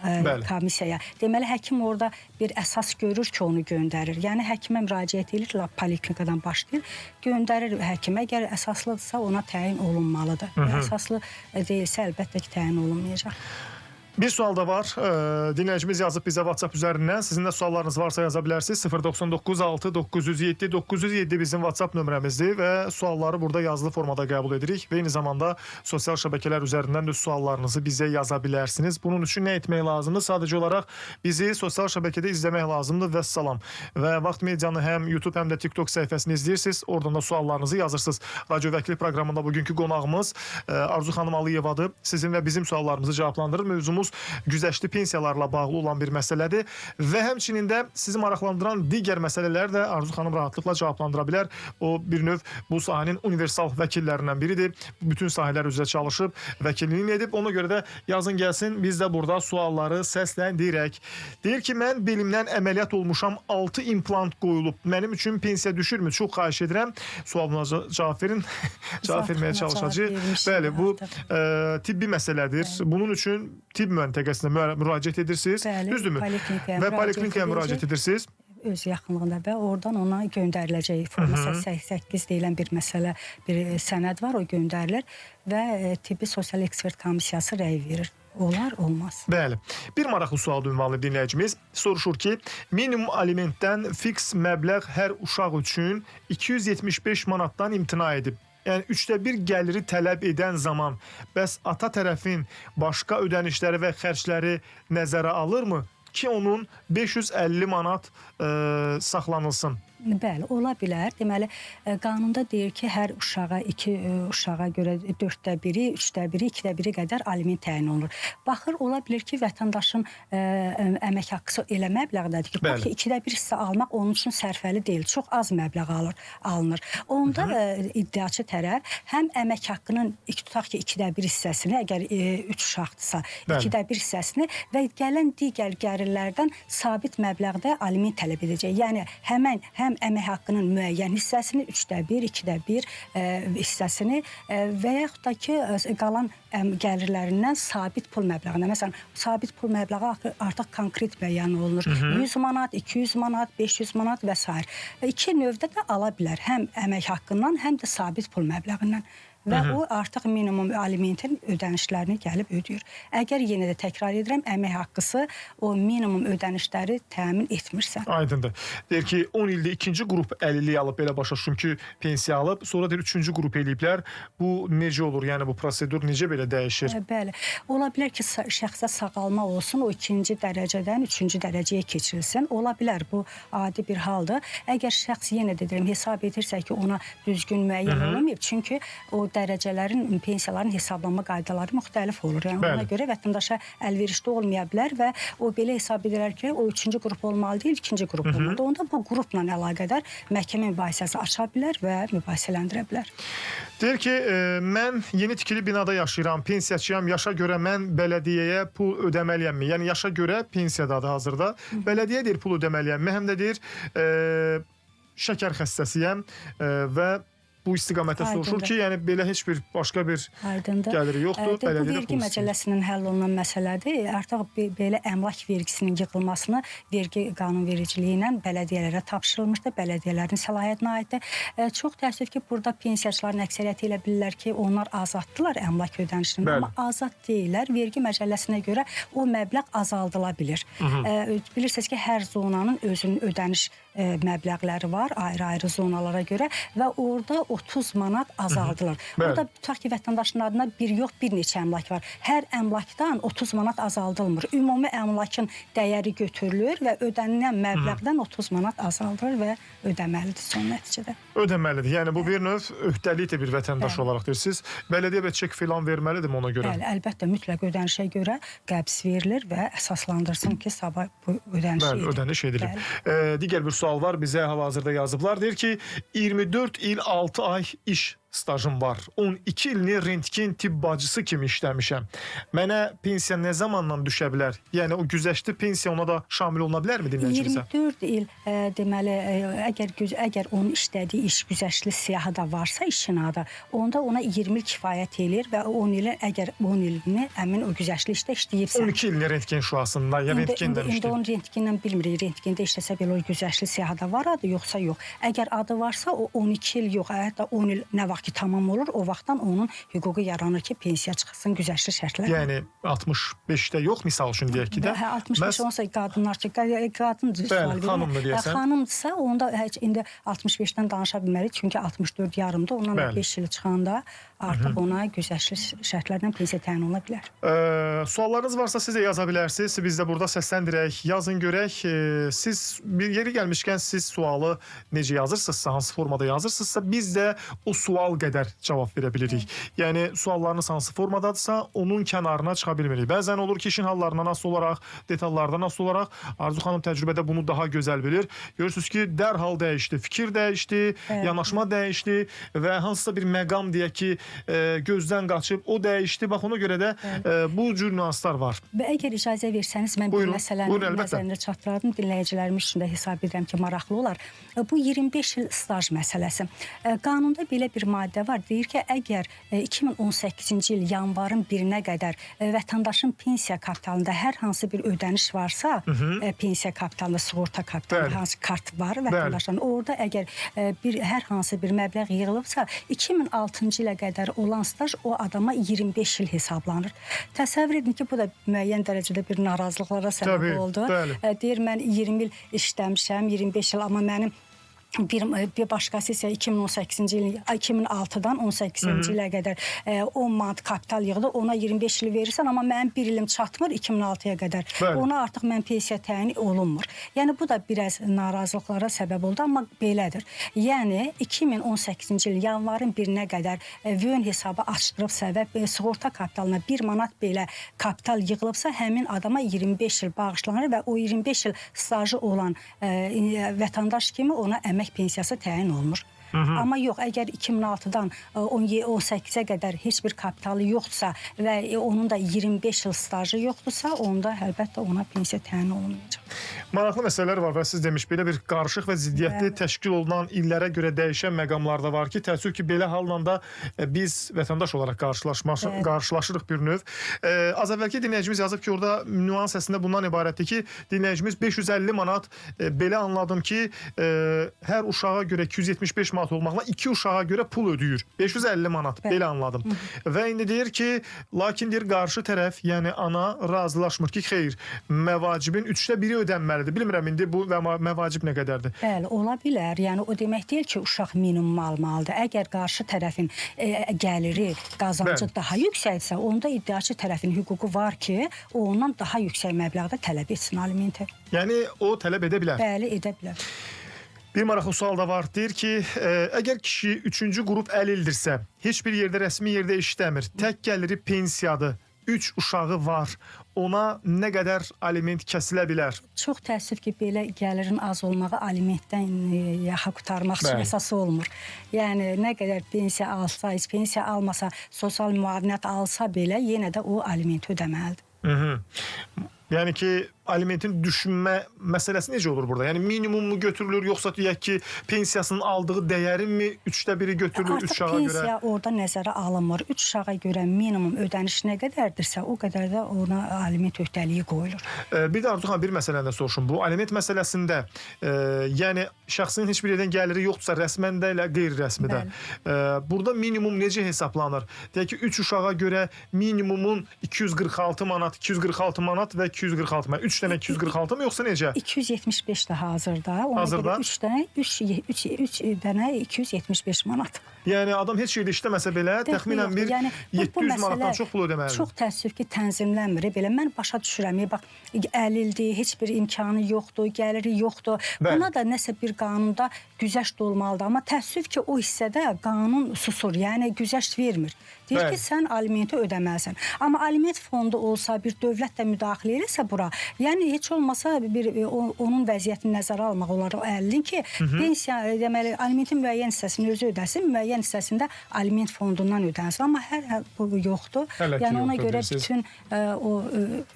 komissiyaya. Deməli həkim orada bir əsas görür ki, onu göndərir. Yəni həkimə müraciət edir, poliklinikadan başlayır, göndərir həkimə. Əgər əsaslıdırsa ona təyin olunmalıdır. Əsaslı deyilsə əlbəttə ki, təyin olunmayacaq. Bir sual da var. Dinləyicimiz yazıb bizə WhatsApp üzərindən. Sizin də suallarınız varsa yaza bilərsiniz. 099 6 907 907 bizim WhatsApp nömrəmizdir və sualları burada yazılı formada qəbul edirik və eyni zamanda sosial şəbəkələr üzərindən də suallarınızı bizə yaza bilərsiniz. Bunun üçün nə etmək lazımdır? Sadəcə olaraq bizi sosial şəbəkədə izləmək lazımdır və salam. Və Vaxt Medianın həm YouTube, həm də TikTok səhifəsini izləyirsiniz. Oradan da suallarınızı yazırsınız. Radio Vəkili proqramında bugünkü qonağımız Arzu xanım Aliyevadır. Sizin və bizim suallarımızı cavablandırır. Mövzumuz güzəştli pensiyalarla bağlı olan bir məsələdir və həmçinin də sizi maraqlandıran digər məsələləri də Arzu xanım rahatlıqla cavablandıra bilər. O bir növ bu sahənin universal vəkillərindən biridir. Bütün sahələr üzrə çalışıb, vəkilliyin edib. Ona görə də yazın gəlsin, biz də burada sualları səsləndirək. Deyir ki, mən belimdən əməliyyat olmuşam, 6 implant qoyulub. Mənim üçün pensiya düşürmü? Çox xahiş edirəm. Sualına cavab verin. Cavab verməyə çalışacağıq. Bəli, bu tibbi məsələdir. Bunun üçün tibb məntəqəsinə müraciət edirsiniz. Düzdürmü? Və poliklinikaya müraciət edirsiniz. Öz yaxınlığında və oradan ona göndəriləcək. Forma 88 deyilən bir məsələ, bir sənəd var, o göndərilir və tibbi sosial ekspert komissiyası rəy verir. Olar, olmaz. Bəli. Bir maraqlı sual ünvanlı dinləyicimiz soruşur ki, minimum alimentdən fiks məbləğ hər uşaq üçün 275 manatdan imtina edib. Yəni 1/3 gəliri tələb edən zaman bəs ata tərəfin başqa ödənişləri və xərcləri nəzərə alırmı ki, onun 550 manat saxlanılsın? Bəli, ola bilər. Deməli, qanunda deyir ki, hər uşağa, 2 uşağa görə 4də biri, 3də biri, 2də biri qədər aliment təyin olunur. Baxır, ola bilər ki, vətəndaşın əmək haqqısı elə məbləğdədir ki, bu ki, 2də bir hissə almaq onun üçün sərfəli deyil. Çox az məbləğ alınır. Onda iddiaçı tərəf həm əmək haqqının, tutaq ki, 2də bir hissəsini, əgər 3 uşaqdırsa, 2də bir hissəsini və gələn digər gəlirlərdən sabit məbləğdə aliment tələb edəcək. Yəni, həm əmək haqqının müəyyən hissəsini, 3də 1, 2də 1 hissəsini və yaxud da ki, qalan gəlirlərindən sabit pul məbləğində. Məsələn, sabit pul məbləği artıq konkret müəyyən olunur. 100 manat, 200 manat, 500 manat və s. İki növdə də ala bilər. Həm əmək haqqından, həm də sabit pul məbləğindən. Və o artıq minimum alimentin ödənişlərini gəlib ödəyir. Əgər yenə də təkrar edirəm, əmək haqqısı o minimum ödənişləri təmin etmirsə. Aydındır. Deyir ki, 10 ildə ikinci qrup əlillik alıb, belə başa düşüm ki, pensiya alıb, sonra deyir, üçüncü qrup eləyiblər. Bu necə olur? Yəni bu prosedur necə belə dəyişir? Bəli. Ola bilər ki, şəxsə sağalma olsun, o 2-ci dərəcədən 3-cü dərəcəyə keçirilsin. Ola bilər, bu adi bir haldır. Əgər şəxs yenə də deyirəm, hesab edirsə ki, ona düzgün müəyyən olmayıb, çünki o dərəcələrin, pensiyaların hesablanma qaydaları müxtəlif olur. Yəni ona görə vətəndaşa əlverişli olmaya bilər və o belə hesab edirlər ki, o 3-cü qrup olmalı deyil, 2-ci qrup olmalı. Onda bu qrupla əlaqədar məhkəmə mübahisəsi aça bilər və mübahisələndirə bilər. Deyir ki, mən yeni tikili binada yaşayıram, pensiyaçıyam, yaşa görə mən bələdiyyəyə pul ödəməliyəmmi? Yəni yaşa görə pensiyadadır hazırda. Bələdiyyə deyir, pul ödəməliyəmmi? Həm də deyir, şəkər xəstəsiyəm və bu istiqamətə soruşur ki, yəni belə heç bir başqa bir gəliri yoxdur. Bu vergi məcəlləsinin həll olunan məsələdir. Artıq belə əmlak vergisinin yığılmasını vergi qanunvericiliyi ilə bələdiyyələrə tapşırılmışdır. Bələdiyyələrin səlahiyyətinə aiddir. Çox təəssüf ki, burada pensiyaçıların əksəriyyəti elə bilirlər ki, onlar azaddılar əmlak ödənişini. Amma azad deyirlər. Vergi məcəlləsinə görə o məbləğ azaldıla bilir. Bilirsiniz ki, hər zonanın özünün ödəniş məbləğləri var, ayrı-ayrı zonalara görə və orada 30 manat azaldılır. Burada tutaq ki vətəndaşın adına bir yox, bir neçə əmlak var. Hər əmlakdan 30 manat azaldılmır. Ümumi əmlakın dəyəri götürülür və ödənilən məbləğdən 30 manat azaldılır və ödəməlidir son nəticədə. Ödəməlidir. Yəni bu bir növ öhdəlikdir bir vətəndaş olaraq deyirsiniz. Bələdiyyə və çek filan verməlidirmi ona görə? Bəli, əlbəttə mütləq ödənişə görə qəbz verilir və əsaslandırsın ki, sabah bu ödəniş edilir. Ödəniş edilir. Digər bir sual var, bizə hal-hazırda yazıblar. Deyir ki, 24 il 6 ay iş stajım var. 12 ilini rentgen tibb bacısı kimi işləmişəm. Mənə pensiya nə zamandan düşə bilər? Yəni o güzəştli pensiya ona da şamil oluna bilərmi dinləyicimizə? 24 il deməli əgər onun işlədiyi iş güzəştli siyahıda varsa işin adı, onda ona 20 il kifayət eləyir və 10 ilin əgər 10 ilini həmin o güzəştli işdə işləyibsə. 12 ilini rentgen şüasında ya rentgendən işləyib. İndi onu rentgendən bilmirik. Rentgendə işləsə belə o güzəştli siyahıda var adı yoxsa yox. Əgər adı varsa o 12 il yox, hətta 10 il nə vaxt ki tamam olur, o vaxtdan onun hüququ yaranır ki, pensiya çıxsın güzəştli şərtlərlə. Yəni 65-də yox, misal üçün deyək ki də. Hə, 65 olsa qadınlar ki, qadın sual verir. Xanımdır deyəsən. Xanımdırsa onda heç indi 65-dən danışa bilmərik, çünki 64 yarımda, ondan 5 il çıxanda artıq ona güzəştli şərtlərlə pensiya təyin oluna bilər. Suallarınız varsa siz də yaza bilərsiniz. Biz də burada səsləndirək, yazın görək. Siz bir yeri gəlmişkən siz sualı necə yazırsınızsa, hansı formada yazırsınızsa biz də o sual qədər cavab verə bilirik. Yəni suallarınız hansı formadadırsa onun kənarına çıxa bilmirik. Bəzən olur ki, işin hallarından asılı olaraq, detallardan asılı olaraq Arzu xanım təcrübədə bunu daha gözəl bilir. Görürsünüz ki, dərhal dəyişdi, fikir dəyişdi, yanaşma dəyişdi və hansısa bir məqam deyək ki, gözdən qaçıb, o dəyişdi. Bax ona görə də bu cür nüanslar var. Və əgər icazə versəniz, mən bir məsələni nəzərinə çatdırardım, dinləyicilərimiz üçün də hesab edirəm ki, maraqlı olar. Bu 25 il staj məsələsi. Qanunda belə bir maddə var, deyir ki, əgər 2018-ci il yanvarın 1-nə qədər vətəndaşın pensiya kapitalında hər hansı bir ödəniş varsa, pensiya kapitalında, sığorta kapitalında hansı kart var vətəndaşların, orada əgər hər hansı bir məbləğ yığılıbsa, 2006-cı ilə qədər olan staj o adama 25 il hesablanır. Təsəvvür edin ki, bu da müəyyən dərəcədə bir narazılıqlara səbəb oldu. Deyir, mən 20 il işləmişəm, 25 il, amma mənim bir başqası isə 2018-ci il, 2006-dan 18-ci ilə qədər 10 manat kapital yığdı, ona 25 il verirsən, amma mənim bir ilim çatmır 2006-ya qədər. Ona artıq mən pensiya təyin olunmur. Yəni bu da biraz narazılıqlara səbəb oldu, amma belədir. Yəni 2018-ci il yanvarın 1-nə qədər vön hesabı açdırıbsa və sığorta kapitalına 1 manat belə kapital yığılıbsa, həmin adama 25 il bağışlanır və o 25 il stajı olan vətəndaş kimi ona əmək pensiyası təyin olunur. Amma yox, əgər 2006-dan 18-ə qədər heç bir kapitalı yoxdursa və onun da 25 il stajı yoxdursa, onda əlbəttə ona pensiya təyin olunmayacaq. Maraqlı məsələlər var və siz demiş, belə bir qarışıq və ziddiyyətli təşkil olunan illərə görə dəyişən məqamlar da var ki, təəssüf ki, belə halla biz vətəndaş olaraq qarşılaşırıq bir növ. Az əvvəlki dinləyicimiz yazıb ki, orada nüans əslində bundan ibarətdir ki, dinləyicimiz 550 manat belə anladım ki, hər uşağa görə 275 manat olmaqla 2 uşağa görə pul ödəyir. 550 manat, belə anladım. Və indi deyir ki, lakin deyir, qarşı tərəf, yəni ana razılaşmır ki, xeyr, məvacibin 3də 1-i ödənməlidir. Bilmirəm, indi bu məvacib nə qədərdir? Bəli, ola bilər. Yəni, o demək deyil ki, uşaq minimum almalıdır. Əgər qarşı tərəfin gəliri, qazancı daha yüksəksə, onda iddiaçı tərəfin hüququ var ki, o ondan daha yüksək məbləğdə tələb etsin alimenti. Yəni, o tələb edə bilər? Bəli, edə bilər. Bir maraqlı sual da var. Deyir ki, əgər kişi 3-cü qrup əlildirsə, heç bir yerdə rəsmi yerdə işləmir, tək gəliri pensiyadır, 3 uşağı var, ona nə qədər aliment kəsilə bilər? Çox təəssüf ki, belə gəlirin az olmağı alimentdən yaxa qutarmaq üçün əsası olmur. Yəni, nə qədər pensiya alsa, pensiya almasa, sosial müavinət alsa belə, yenə də o alimenti ödəməlidir. Yəni ki, alimentin düşünmə məsələsi necə olur burada? Yəni minimum mu götürülür, yoxsa deyək ki, pensiyasının aldığı dəyərin mi 3də 1-i götürülür 3 uşağa görə? Artıq pensiya orada nəzərə alınmır. 3 uşağa görə minimum ödəniş nə qədərdirsə, o qədər də ona aliment öhdəliyi qoyulur. Bir də Arzu xanım, bir məsələni də soruşum. Bu aliment məsələsində, yəni şəxsin heç bir yerdən gəliri yoxdursa, rəsməndə ilə qeyri-rəsmidə, burada minimum necə hesablanır? Deyək ki, 3 uşağa görə minimumun 246 manat və 246 manat, 3 3 dənə 246 mı yoxsa necə? 275-də hazırda. Ona Hazırda? görə 3 dənə 275 manat. Yəni adam heç yerdə işləməsə belə təxminən bir 700 manatdan çox pul ödəməlidir. Çox təəssüf ki, tənzimlənmir. Belə mən başa düşürəm. Bax, əlildir, heç bir imkanı yoxdur, gəliri yoxdur. Buna da nəsə bir qanunda güzəşt olmalıdır. Amma təəssüf ki, o hissədə qanun susur, yəni güzəşt vermir. Deyir ki, sən alimenti ödəməlisən. Amma aliment fondu olsa, bir dövlət də müdaxilə eləsə bura, yəni heç olmasa onun vəziyyətini nəzərə almaq olar o əlilin ki, pensiya, deməli, alimentin müəyyən hissəsini özü ödəsin, müəyyən hissəsində aliment fondundan ödənsin. Amma hər bu yoxdur. Yəni ona görə bütün o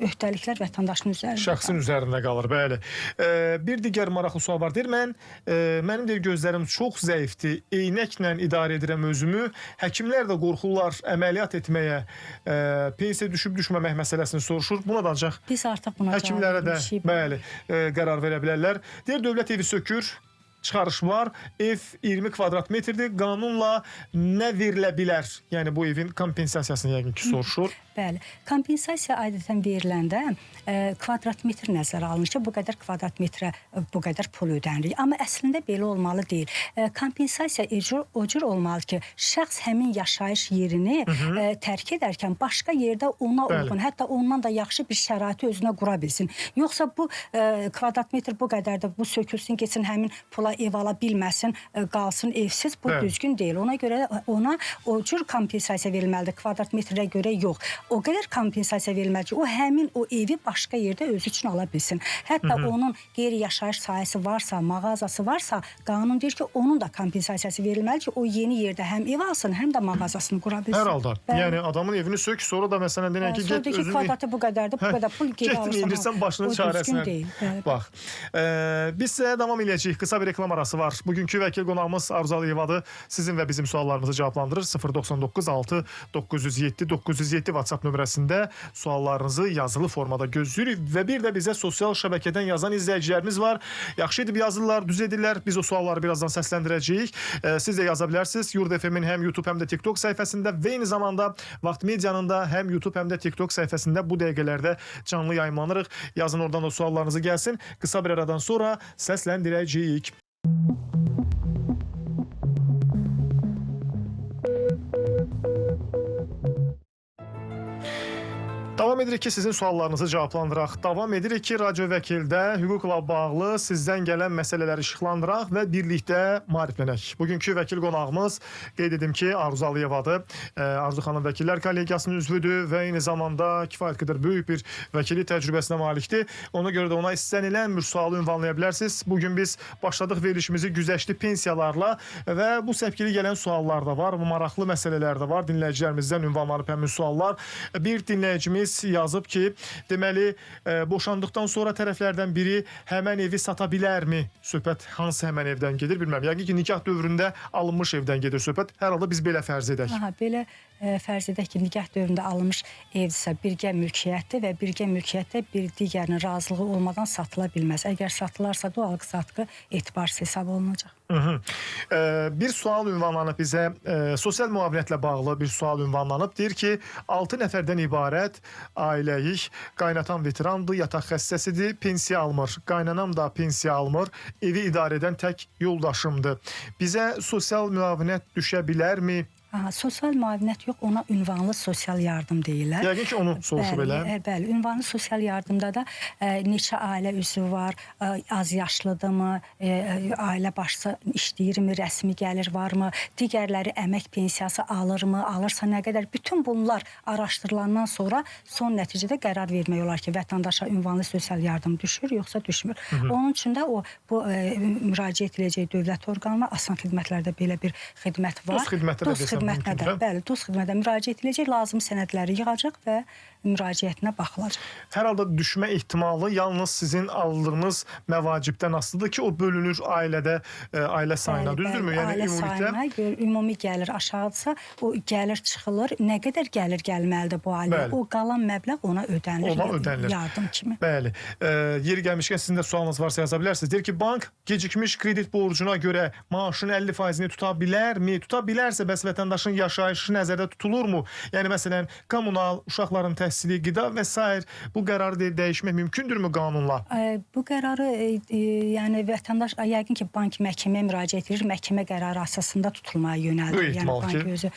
öhdəliklər vətəndaşın üzərində. Şəxsin üzərində qalır, bəli. Bir digər maraqlı sual var. Deyir, mənim deyir, gözlərim çox zəifdir, eynəklə idarə edirəm özümü. Həkimlər də qorxurlar əməliyyat etməyə, pensiya düşüb-düşməmək məsələsini soruşur. Buna da ancaq biz artıq buna həkimlərə də bəli, qərar verə bilərlər. Deyir, dövlət evi sökür, çıxarış var, ev 20 kvadrat metrdir, qanunla nə verilə bilər? Yəni bu evin kompensasiyasını yəqin ki soruşur. Bəli, kompensasiya adətən veriləndə kvadrat metr nəzərə alınır ki, bu qədər kvadrat metrə bu qədər pul ödənilir. Amma əslində belə olmalı deyil. Kompensasiya o cür olmalı ki, şəxs həmin yaşayış yerini tərk edərkən başqa yerdə ona uyğun, hətta ondan da yaxşı bir şəraiti özünə qura bilsin. Yoxsa bu kvadrat metr bu qədər də bu sökülsün, geçsin, həmin pula ev ala bilməsin, qalsın evsiz, bu düzgün deyil. Ona görə ona o cür kompensasiya verilməlidir, kvadrat metrə görə yox. O qədər kompensasiya verilməli ki, o həmin o evi başqa yerdə özü üçün ala bilsin. Hətta onun qeyri-yaşayış sahəsi varsa, mağazası varsa, qanun deyir ki, onun da kompensasiyası verilməli ki, o yeni yerdə həm ev alsın, həm də mağazasını qura bilsin. Hər halda. Yəni adamın evini sök, sonra da məsələn deyən ki, get özünü... kvadratı bu qədərdir, bu qədər pul geri alırsan. Get indirsən başının çarəsinə. Bax, biz sizə davam edəcəyik. Qısa bir reklam arası var. Bugünkü vəkil qonağımız Arzu Əliyevadır. Sizin və bizim suallarımızı cavablandırır. 099 6 907 907 WhatsApp nömrəsində suallarınızı yazılı formada gözləyirik və bir də bizə sosial şəbəkədən yazan izləyicilərimiz var. Yaxşı edib yazırlar, düz edirlər. Biz o sualları birazdan səsləndirəcəyik. Siz də yaza bilərsiniz. Yurd FM-in həm YouTube, həm də TikTok səhifəsində və eyni zamanda Vaxt Medianın da həm YouTube, həm də TikTok səhifəsində bu dəqiqələrdə canlı yayımlanırıq. Yazın, oradan da suallarınızı gəlsin. Qısa bir aradan sonra səsləndirəcəyik. Davam edirik ki, sizin suallarınızı cavablandıraq. Davam edirik ki, Radio Vəkildə hüquqla bağlı sizdən gələn məsələləri işıqlandıraq və birlikdə maariflənək. Bugünkü vəkil qonağımız qeyd edim ki, Arzu Əliyevadır. Arzu xanım Vəkillər Kollegiyasının üzvüdür və eyni zamanda kifayət qədər böyük bir vəkili təcrübəsinə malikdir. Ona görə də ona istənilən bir sualı ünvanlaya bilərsiniz. Bugün biz başladıq verilişimizi güzəştli pensiyalarla və bu səpkili gələn suallar da var, bu maraqlı məsələlər də var. Dinləyicilərimizdən ünvanlanıb həmin suallar. Bir dinləyicimiz yazıb ki, deməli, boşandıqdan sonra tərəflərdən biri həmən evi sata bilərmi? Söhbət hansı həmən evdən gedir, bilməm. Yəqin ki, nikah dövründə alınmış evdən gedir söhbət. Hər halda biz belə fərz edək. Belə fərz edək ki, nikah dövründə alınmış evdirsə birgə mülkiyyətdir və birgə mülkiyyətdə bir digərinin razılığı olmadan satıla bilməz. Əgər satılarsa da o alqı-satqı etibarsız hesab olunacaq. Bir sual ünvanlanıb bizə, sosial müavinətlə bağlı bir sual ünvanlanıb. Deyir ki, 6 nəfərdən ibarət ailəyik, qaynatan veterandır, yataq xəstəsidir, pensiya almır. Qaynanam da pensiya almır, evi idarə edən tək yoldaşımdır. Bizə sosial müavinət düşə bilərmi? Sosial müavinət yox, ona ünvanlı sosial yardım deyirlər. Yəqin ki, onu soruşub elə. Bəli, ünvanlı sosial yardımda da neçə ailə üzvü var, az yaşlıdırmı, ailə başçısı işləyirmi, rəsmi gəlir varmı, digərləri əmək pensiyası alırmı, alırsa nə qədər, bütün bunlar araşdırılandan sonra son nəticədə qərar vermək olar ki, vətəndaşa ünvanlı sosial yardım düşür, yoxsa düşmür. Onun üçün də bu müraciət edəcək dövlət orqanına, asan xidmətlərdə belə bir xidmət var. DOST xidmətdə də xidmətinə də, bəli, DOST xidmətə müraciət ediləcək, lazım sənədləri yığacaq və müraciətinə baxılacaq. Hər halda düşmə ehtimalı yalnız sizin aldığınız məvacibdən asılıdır ki, o bölünür ailədə, ailə sayına, düzdürmü? Yəni ailə sayına, ümumi gəlir aşağıdırsa, o gəlir çıxılır, nə qədər gəlir gəlməlidir bu ailəyə, o qalan məbləğ ona ödənilir, yardım kimi. Bəli, yeri gəlmişkən sizin də sualınız varsa yaza bilərsiniz. Deyir ki, bank gecikmiş kredit borcuna görə maaşın 50%-ni tuta bilərmi? Tuta bilərsə, bəs vətəndaş vətəndaşın yaşayışı nəzərdə tutulurmu? Yəni məsələn, kommunal, uşaqların təhsili, qida və s. bu qərarı dəyişmək mümkündürmü qanunla? Bu qərarı yəni vətəndaş yəqin ki, bank məhkəməyə müraciət edir, məhkəmə qərarı əsasında tutulmaya yönəldir. Yəni bank özü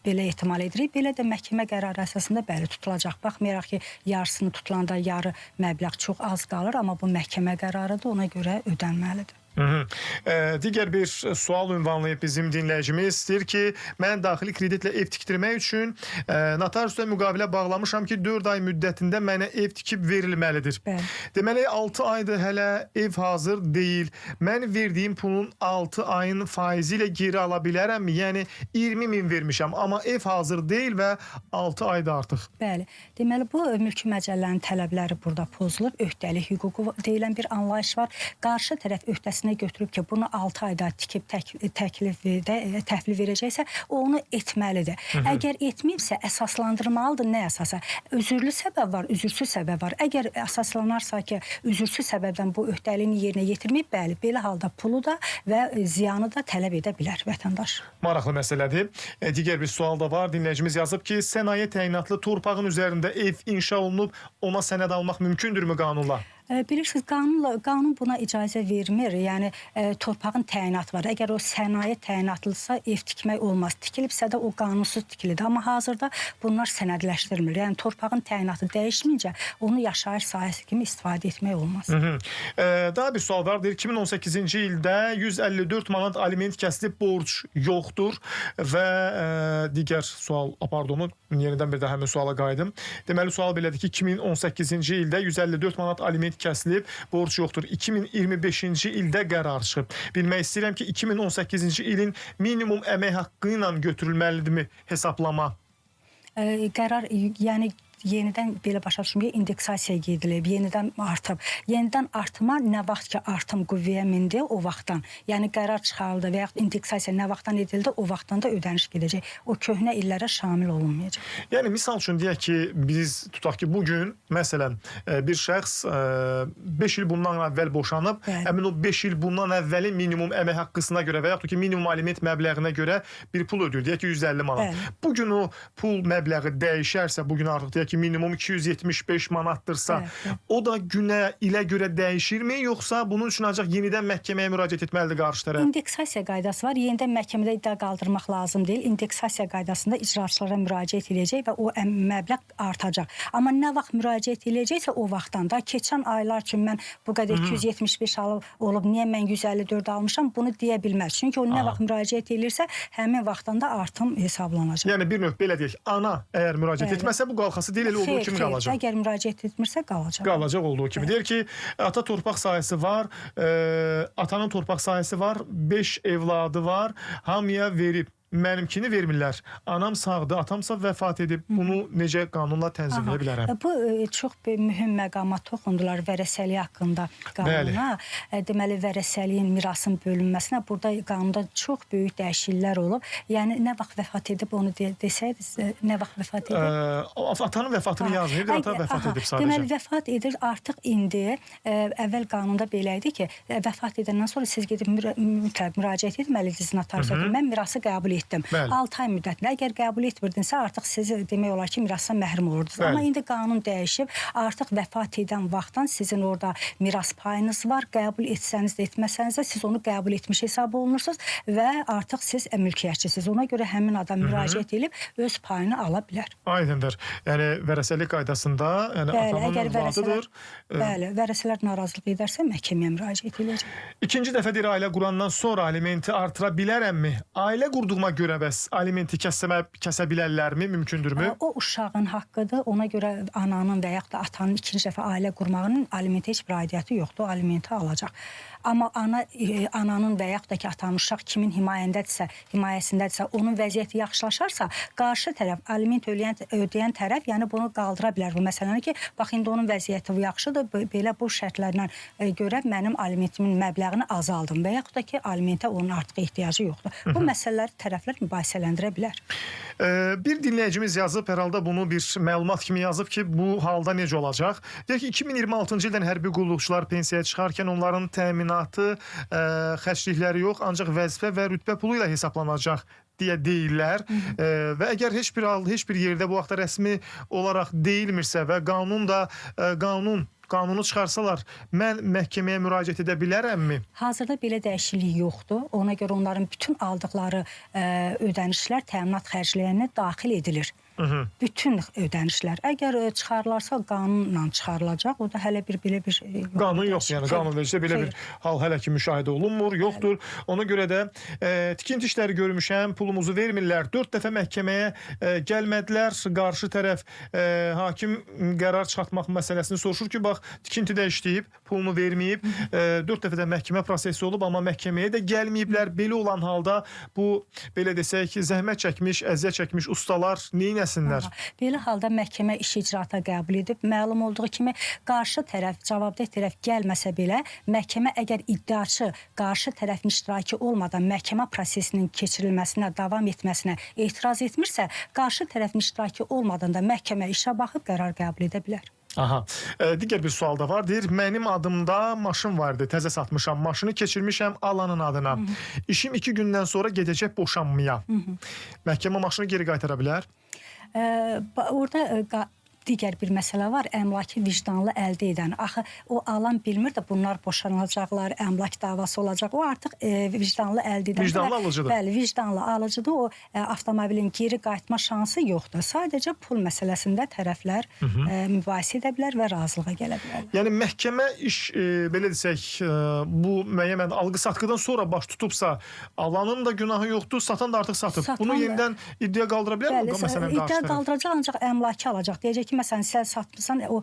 belə ehtimal edirik. Belə də məhkəmə qərarı əsasında bəli tutulacaq. Baxmayaraq ki, yarısını tutulanda yarı məbləğ çox az qalır, amma bu məhkəmə qərarıdır, ona görə ödənməlidir. Digər bir sual ünvanlayıb bizim dinləyicimiz. Deyir ki, mən daxili kreditlə ev tikdirmək üçün notariusla müqavilə bağlamışam ki, 4 ay müddətində mənə ev tikib verilməlidir. Deməli, 6 aydır hələ ev hazır deyil. Mən verdiyim pulun 6 ayın faizi ilə geri ala bilərəmmi? Yəni 20.000 vermişəm, amma ev hazır deyil və 6 ayda artıq. Bəli. Deməli, bu mülki məcəllərin tələbləri burada pozulur. Öhdəlik hüququ deyilən bir anlayış var. Qarşı tərəf öhdəsinə götürüb ki, bunu 6 ayda tikib təhvil verəcəksə, onu etməlidir. Əgər etməyibsə, əsaslandırmalıdır. Nə əsasa? Üzürlü səbəb var, üzürsüz səbəb var. Əgər əsaslanarsa ki, üzürsüz səbəbdən bu öhdəliyini yerinə yetirməyib, bəli, belə halda pulu da və ziyanı da tələb edə bilər vətəndaş. Maraqlı məsələdir. Digər bir sual da var. Dinləyicimiz yazıb ki, sənaye təyinatlı torpağın üzərində ev inşa olunub, ona sənəd almaq mümkündürmü qanunla? Bilirsiniz, qanun buna icazə vermir. Yəni, torpağın təyinatı var. Əgər o sənaye təyinatlısa, ev tikmək olmaz. Tikilibsə də o qanunsuz tikilidir. Amma hazırda bunlar sənədləşdirilmir. Yəni, torpağın təyinatı dəyişməyincə onu yaşayış sahəsi kimi istifadə etmək olmaz. Daha bir sual var. Deyir, 2018-ci ildə 154 manat aliment kəsilib, borc yoxdur və digər sual, pardon, yenidən bir də həmin suala qayıdım. Deməli, sual belədir ki, 2018-ci ildə 154 manat aliment kəsilib, borc yoxdur. 2025-ci ildə qərar çıxıb. Bilmək istəyirəm ki, 2018-ci ilin minimum əmək haqqı ilə götürülməlidirmi hesablama? Qərar, yəni yenidən belə başa düşmüyor, indeksasiya gedilib, yenidən artıb. Yenidən artıma nə vaxt ki artım qüvvəyə mindi, o vaxtdan. Yəni qərar çıxarıldı və yaxud indeksasiya nə vaxtdan edildi, o vaxtdan da ödəniş gedəcək. O köhnə illərə şamil olunmayacaq. Yəni misal üçün deyək ki, biz tutaq ki, bugün məsələn bir şəxs 5 il bundan əvvəl boşanıb, həmin o 5 il bundan əvvəli minimum əmək haqqısına görə və yaxud ki minimum aliment məbləğinə görə bir pul ödəyir. Deyək ki 150 manat. Bugün o pul məbləği dəyişərsə, bugün artıq deyək ki minimum 275 manatdırsa, o da günə ilə görə dəyişirmi, yoxsa bunun üçün ancaq yenidən məhkəməyə müraciət etməlidir qarşı tərəf? İndeksasiya qaydası var. Yenidən məhkəmədə iddia qaldırmaq lazım deyil. İndeksasiya qaydasında icraçılara müraciət edəcək və o məbləğ artacaq. Amma nə vaxt müraciət edəcəksə o vaxtdan da keçən aylar üçün mən bu qədər 275 olub, niyə mən 154 almışam, bunu deyə bilməz. Çünki o nə vaxt müraciət edilirsə, həmin vaxtdan da artım hesablanacaq. Yəni bir növ belə deyək, ana əgər müraciət etməsə bu qalxası deyil, elə olduğu kimi qalacaq. Əgər müraciət etmirsə, qalacaq. Qalacaq olduğu kimi. Deyir ki, ata torpaq sahəsi var, atanın torpaq sahəsi var, 5 evladı var, hamıya verib. Mənimkini vermirlər. Anam sağdır, atamsa vəfat edib. Bunu necə qanunla tənzimləyə bilərəm? Bu çox bir mühüm məqama toxundular vərəsəlik haqqında qanuna. Deməli, vərəsəliyin, mirasın bölünməsinə burada qanunda çox böyük dəyişikliklər olub. Yəni, nə vaxt vəfat edib onu desəydiniz, nə vaxt vəfat edib? Atanın vəfatını yazmayıb, ata vəfat edib sadəcə. Deməli, vəfat edir artıq indi. Əvvəl qanunda belə idi ki, vəfat edəndən sonra siz gedib mütləq müraciət etməliydiniz notariusa ki, mən mirası qəbul etdim. 6 ay müddətində. Əgər qəbul etmirdinsə, artıq siz demək olar ki, mirasdan məhrum olurdunuz. Amma indi qanun dəyişib, artıq vəfat edən vaxtdan sizin orada miras payınız var. Qəbul etsəniz də, etməsəniz də siz onu qəbul etmiş hesab olunursunuz və artıq siz mülkiyyətçisiniz. Ona görə həmin adam müraciət edib öz payını ala bilər. Aydındır. Yəni, vərəsəlik qaydasında atanın övladıdır. Bəli, vərəsələr narazılıq edərsə məhkəməyə müraciət edəcək. İkinci dəfədir ailə qurandan sonra alimenti artıra bilərəmmi? Ailə qurduğuma görə bəs alimenti kəsə bilərlərmi, mümkündürmü? O uşağın haqqıdır. Ona görə ananın və yaxud da atanın ikinci dəfə ailə qurmağının alimenti heç bir aidiyyəti yoxdur. O alimenti alacaq. Amma ananın və yaxud da ki, atanın uşaq kimin himayəsindədirsə, onun vəziyyəti yaxşılaşarsa, qarşı tərəf, aliment ödəyən tərəf, yəni bunu qaldıra bilər bu məsələni ki, bax, indi onun vəziyyəti yaxşıdır, belə bu şərtlərlə görə mənim alimentimin məbləğini azaldım və yaxud da ki, alimentə onun artıq ehtiyacı yoxdur. Bu məsələləri tərəflər mübahisələndirə bilər. Bir dinləyicimiz yazıb, hər halda bunu bir məlumat kimi yazıb ki, bu halda necə olacaq? Deyək ki, 2026-cı ildən hərbi qulluqçular pensiyaya çıxarkən onların təminatı, xərclikləri yox, ancaq vəzifə və rütbə pulu ilə hesablanacaq deyə deyirlər. Və əgər heç bir yerdə bu vaxtda rəsmi olaraq deyilmirsə və qanunu çıxarsalar, mən məhkəməyə müraciət edə bilərəmmi? Hazırda belə dəyişiklik yoxdur. Ona görə onların bütün aldıqları ödənişlər təminat xərcləyəninə daxil edilir. Bütün ödənişlər. Əgər çıxarılarsa qanunla çıxarılacaq. O da hələ belə bir qanun yox, yəni qanunvericidə belə bir hal hələ ki müşahidə olunmur, yoxdur. Ona görə də tikinti işləri görmüşəm, pulumuzu vermirlər. 4 dəfə məhkəməyə gəlmədilər. Qarşı tərəf hakim qərar çıxartmaq məsələsini soruşur ki, bax tikintidə işləyib, pulunu verməyib. 4 dəfə də məhkəmə prosesi olub, amma məhkəməyə də gəlməyiblər. Belə olan halda bu belə desək ki, zəhmət çəkmiş, əziyyət çəkmiş ustalar neynəsinlər? Belə halda məhkəmə iş icraata qəbul edib. Məlum olduğu kimi qarşı tərəf, cavabdeh tərəf gəlməsə belə, məhkəmə əgər iddiaçı qarşı tərəfin iştirakı olmadan məhkəmə prosesinin keçirilməsinə, davam etməsinə etiraz etmirsə, qarşı tərəfin iştirakı olmadan da məhkəmə işə baxıb qərar qəbul edə bilər. Aha. Digər bir sual da var. Deyir, mənim adımda maşın vardı, təzə satmışam. Maşını keçirmişəm alanın adına. İşim 2 gündən sonra gedəcək boşanmaya. Məhkəmə maşını geri qaytara bilər? Orada digər bir məsələ var, əmlakı vicdanlı əldə edən. Axı o alan bilmir də bunlar boşanılacaqlar, əmlak davası olacaq. O artıq vicdanlı əldə edən. Vicdanlı alıcıdır. Bəli, vicdanlı alıcıdır. O avtomobilin geri qayıtma şansı yoxdur. Sadəcə pul məsələsində tərəflər mübahisə edə bilər və razılığa gələ bilərlər. Yəni məhkəmə iş belə desək, bu müəyyən alqı-satqıdan sonra baş tutubsa, alanın da günahı yoxdur, satan da artıq satıb. Bunu yenidən iddia qaldıra bilər mi? Bəli, iddia qaldıracaq, ancaq əmlakı alacaq. Deyəcək ki, məsələn, sən satmısan, o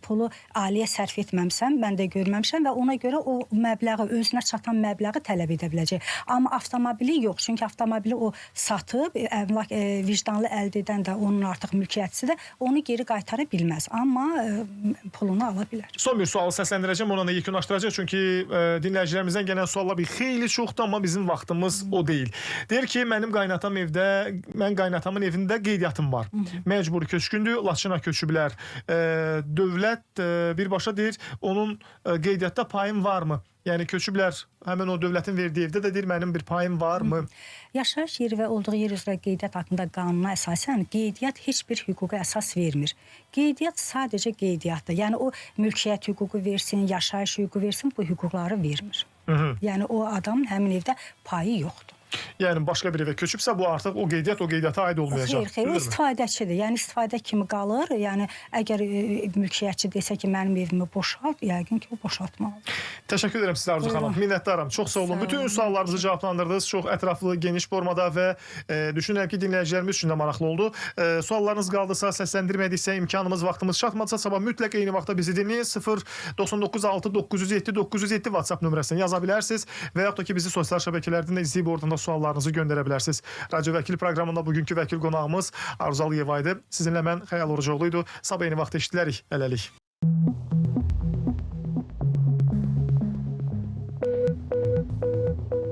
pulu aliyə sərf etməmsən, mən də görməmişəm və ona görə o məbləği, özünə çatan məbləği tələb edə biləcək. Amma avtomobili yox, çünki avtomobili o satıb, əmlak vicdanlı əldə edən də onun artıq mülkiyyətçisi də onu geri qaytara bilməz. Amma pulunu ala bilər. Son bir sualı səsləndirəcəm, ona da yekunlaşdıracaq. Çünki dinləyicilərimizdən gələn suallar bir xeyli çoxdur, amma bizim vaxtımız o deyil. Deyir ki, mənim qaynatam evdə, mən qaynatamın evində qeydiyyatım var. Məcburi köçkündür, Laçına köçüblər. Dövlət birbaşa deyir, onun qeydiyyatda payım varmı? Yəni köçüblər, həmin o dövlətin verdiyi evdə də deyir, mənim bir payım varmı? Yaşayış yeri və olduğu yer üzrə qeydiyyat haqqında qanuna əsasən qeydiyyat heç bir hüquqa əsas vermir. Qeydiyyat sadəcə qeydiyyatdır. Yəni o mülkiyyət hüququ versin, yaşayış hüququ versin, bu hüquqları vermir. Yəni o adamın həmin evdə payı yoxdur. Yəni başqa bir evə köçübsə, bu artıq o qeydiyyata aid olmayacaq. Xeyr, o istifadəçidir. Yəni istifadə kimi qalır. Yəni əgər mülkiyyətçi desə ki, mənim evimi boşalt, yəqin ki, o boşaltmalıdır. Təşəkkür edirəm sizə Arzu xanım. Minnətdaram. Çox sağ olun. Bütün suallarınızı cavablandırdınız. Çox ətraflı, geniş formada və düşünürəm ki, dinləyicilərimiz üçün də maraqlı oldu. Suallarınız qaldısa, səsləndirmədiksə, imkanımız, vaxtımız çatmadısa, sabah mütləq eyni vaxtda bizi dinləyin. 0996907 907 WhatsApp nömrəsini yaza bilərsiniz və yaxud da ki, bizi sosial şəbəkələrdən də izləyib oradan da suallarınızı göndərə bilərsiniz. Radio Vəkil proqramında bugünkü vəkil qonağımız Arzu Aliyeva idi. Sizinlə mən Xəyal Orucoğlu idi. Sabah eyni vaxtda eşidilərik. Hələlik.